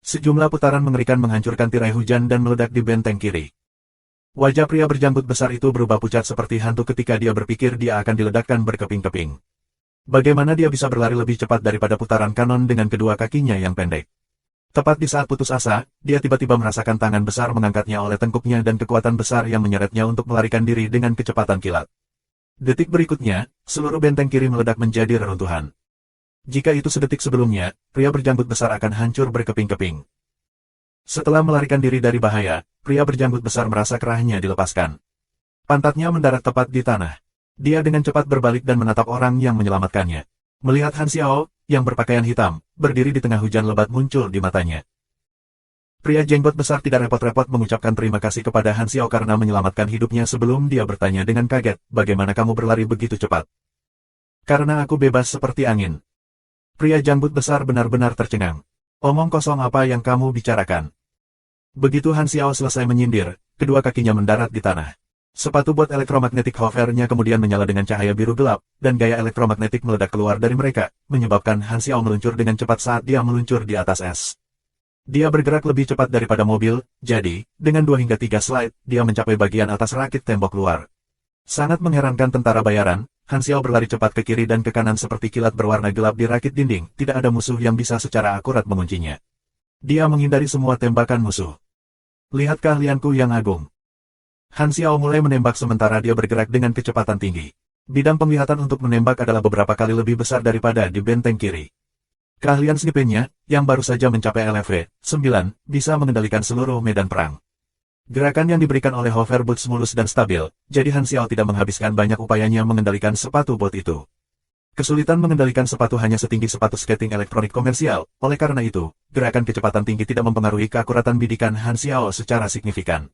Sejumlah putaran mengerikan menghancurkan tirai hujan dan meledak di benteng kiri. Wajah pria berjanggut besar itu berubah pucat seperti hantu ketika dia berpikir dia akan diledakkan berkeping-keping. Bagaimana dia bisa berlari lebih cepat daripada putaran kanon dengan kedua kakinya yang pendek? Tepat di saat putus asa, dia tiba-tiba merasakan tangan besar mengangkatnya oleh tengkuknya dan kekuatan besar yang menyeretnya untuk melarikan diri dengan kecepatan kilat. Detik berikutnya, seluruh benteng kiri meledak menjadi reruntuhan. Jika itu sedetik sebelumnya, pria berjanggut besar akan hancur berkeping-keping. Setelah melarikan diri dari bahaya, pria berjanggut besar merasa kerahnya dilepaskan. Pantatnya mendarat tepat di tanah. Dia dengan cepat berbalik dan menatap orang yang menyelamatkannya. Melihat Han Xiao, yang berpakaian hitam, berdiri di tengah hujan lebat muncul di matanya. Pria jenggot besar tidak repot-repot mengucapkan terima kasih kepada Han Xiao karena menyelamatkan hidupnya sebelum dia bertanya dengan kaget, bagaimana kamu berlari begitu cepat? Karena aku bebas seperti angin. Pria janggut besar benar-benar tercengang. Omong kosong apa yang kamu bicarakan? Begitu Han Xiao selesai menyindir, kedua kakinya mendarat di tanah. Sepatu bot elektromagnetik hovernya kemudian menyala dengan cahaya biru gelap, dan gaya elektromagnetik meledak keluar dari mereka, menyebabkan Han Xiao meluncur dengan cepat saat dia meluncur di atas es. Dia bergerak lebih cepat daripada mobil, jadi, dengan 2 hingga 3 slide, dia mencapai bagian atas rakit tembok luar. Sangat mengherankan tentara bayaran, Han Xiao berlari cepat ke kiri dan ke kanan seperti kilat berwarna gelap di rakit dinding, tidak ada musuh yang bisa secara akurat menguncinya. Dia menghindari semua tembakan musuh. Lihat keahlianku yang agung. Han Xiao mulai menembak sementara dia bergerak dengan kecepatan tinggi. Bidang penglihatan untuk menembak adalah beberapa kali lebih besar daripada di benteng kiri. Keahlian snipernya, yang baru saja mencapai LV-9, bisa mengendalikan seluruh medan perang. Gerakan yang diberikan oleh hoverboard mulus dan stabil, jadi Han Xiao tidak menghabiskan banyak upayanya mengendalikan sepatu bot itu. Kesulitan mengendalikan sepatu hanya setinggi sepatu skating elektronik komersial, oleh karena itu, gerakan kecepatan tinggi tidak mempengaruhi keakuratan bidikan Han Xiao secara signifikan.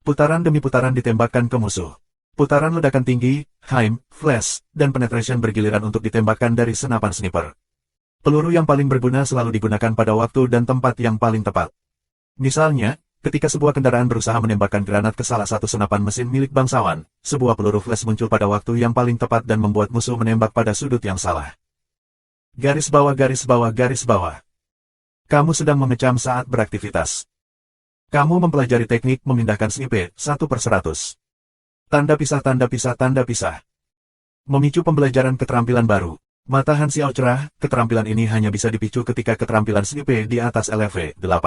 Putaran demi putaran ditembakkan ke musuh. Putaran ledakan tinggi, aim, flash, dan penetration bergiliran untuk ditembakkan dari senapan sniper. Peluru yang paling berguna selalu digunakan pada waktu dan tempat yang paling tepat. Misalnya, ketika sebuah kendaraan berusaha menembakkan granat ke salah satu senapan mesin milik bangsawan, sebuah peluru flash muncul pada waktu yang paling tepat dan membuat musuh menembak pada sudut yang salah. Garis bawah garis bawah garis bawah. Kamu sedang mengecam saat beraktivitas. Kamu mempelajari teknik memindahkan sniper 1/100. Tanda pisah tanda pisah tanda pisah. Memicu pembelajaran keterampilan baru. Mata Han Xiao cerah, keterampilan ini hanya bisa dipicu ketika keterampilan sniper di atas LV-8.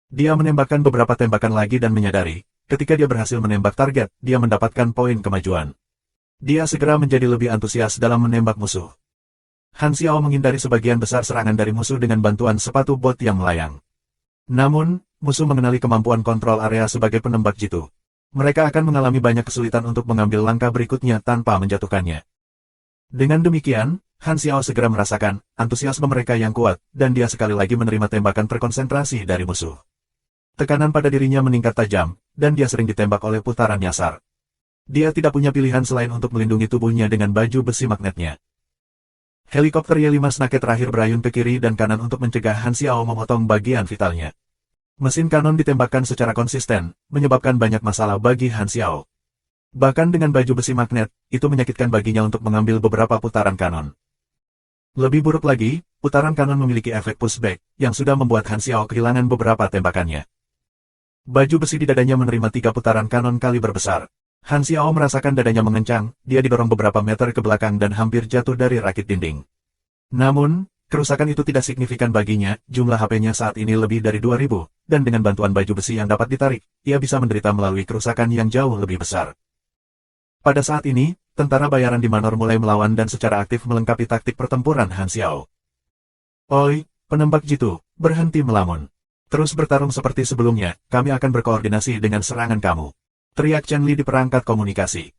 Dia menembakkan beberapa tembakan lagi dan menyadari, ketika dia berhasil menembak target, dia mendapatkan poin kemajuan. Dia segera menjadi lebih antusias dalam menembak musuh. Han Xiao menghindari sebagian besar serangan dari musuh dengan bantuan sepatu bot yang melayang. Namun, musuh mengenali kemampuan kontrol area sebagai penembak jitu. Mereka akan mengalami banyak kesulitan untuk mengambil langkah berikutnya tanpa menjatuhkannya. Dengan demikian, Han Xiao segera merasakan antusiasme mereka yang kuat, dan dia sekali lagi menerima tembakan terkonsentrasi dari musuh. Tekanan pada dirinya meningkat tajam, dan dia sering ditembak oleh putaran nyasar. Dia tidak punya pilihan selain untuk melindungi tubuhnya dengan baju besi magnetnya. Helikopter Y-5 Snake terakhir berayun ke kiri dan kanan untuk mencegah Han Xiao memotong bagian vitalnya. Mesin kanon ditembakkan secara konsisten, menyebabkan banyak masalah bagi Han Xiao. Bahkan dengan baju besi magnet, itu menyakitkan baginya untuk mengambil beberapa putaran kanon. Lebih buruk lagi, putaran kanon memiliki efek pushback, yang sudah membuat Han Xiao kehilangan beberapa tembakannya. Baju besi di dadanya menerima 3 putaran kanon kaliber besar. Han Xiao merasakan dadanya mengencang, dia didorong beberapa meter ke belakang dan hampir jatuh dari rakit dinding. Namun, kerusakan itu tidak signifikan baginya, jumlah HP-nya saat ini lebih dari 2000, dan dengan bantuan baju besi yang dapat ditarik, ia bisa menderita melalui kerusakan yang jauh lebih besar. Pada saat ini, tentara bayaran di Manor mulai melawan dan secara aktif melengkapi taktik pertempuran Han Xiao. Oi, penembak jitu, berhenti melamun. Terus bertarung seperti sebelumnya, kami akan berkoordinasi dengan serangan kamu. Teriak Chen Li di perangkat komunikasi.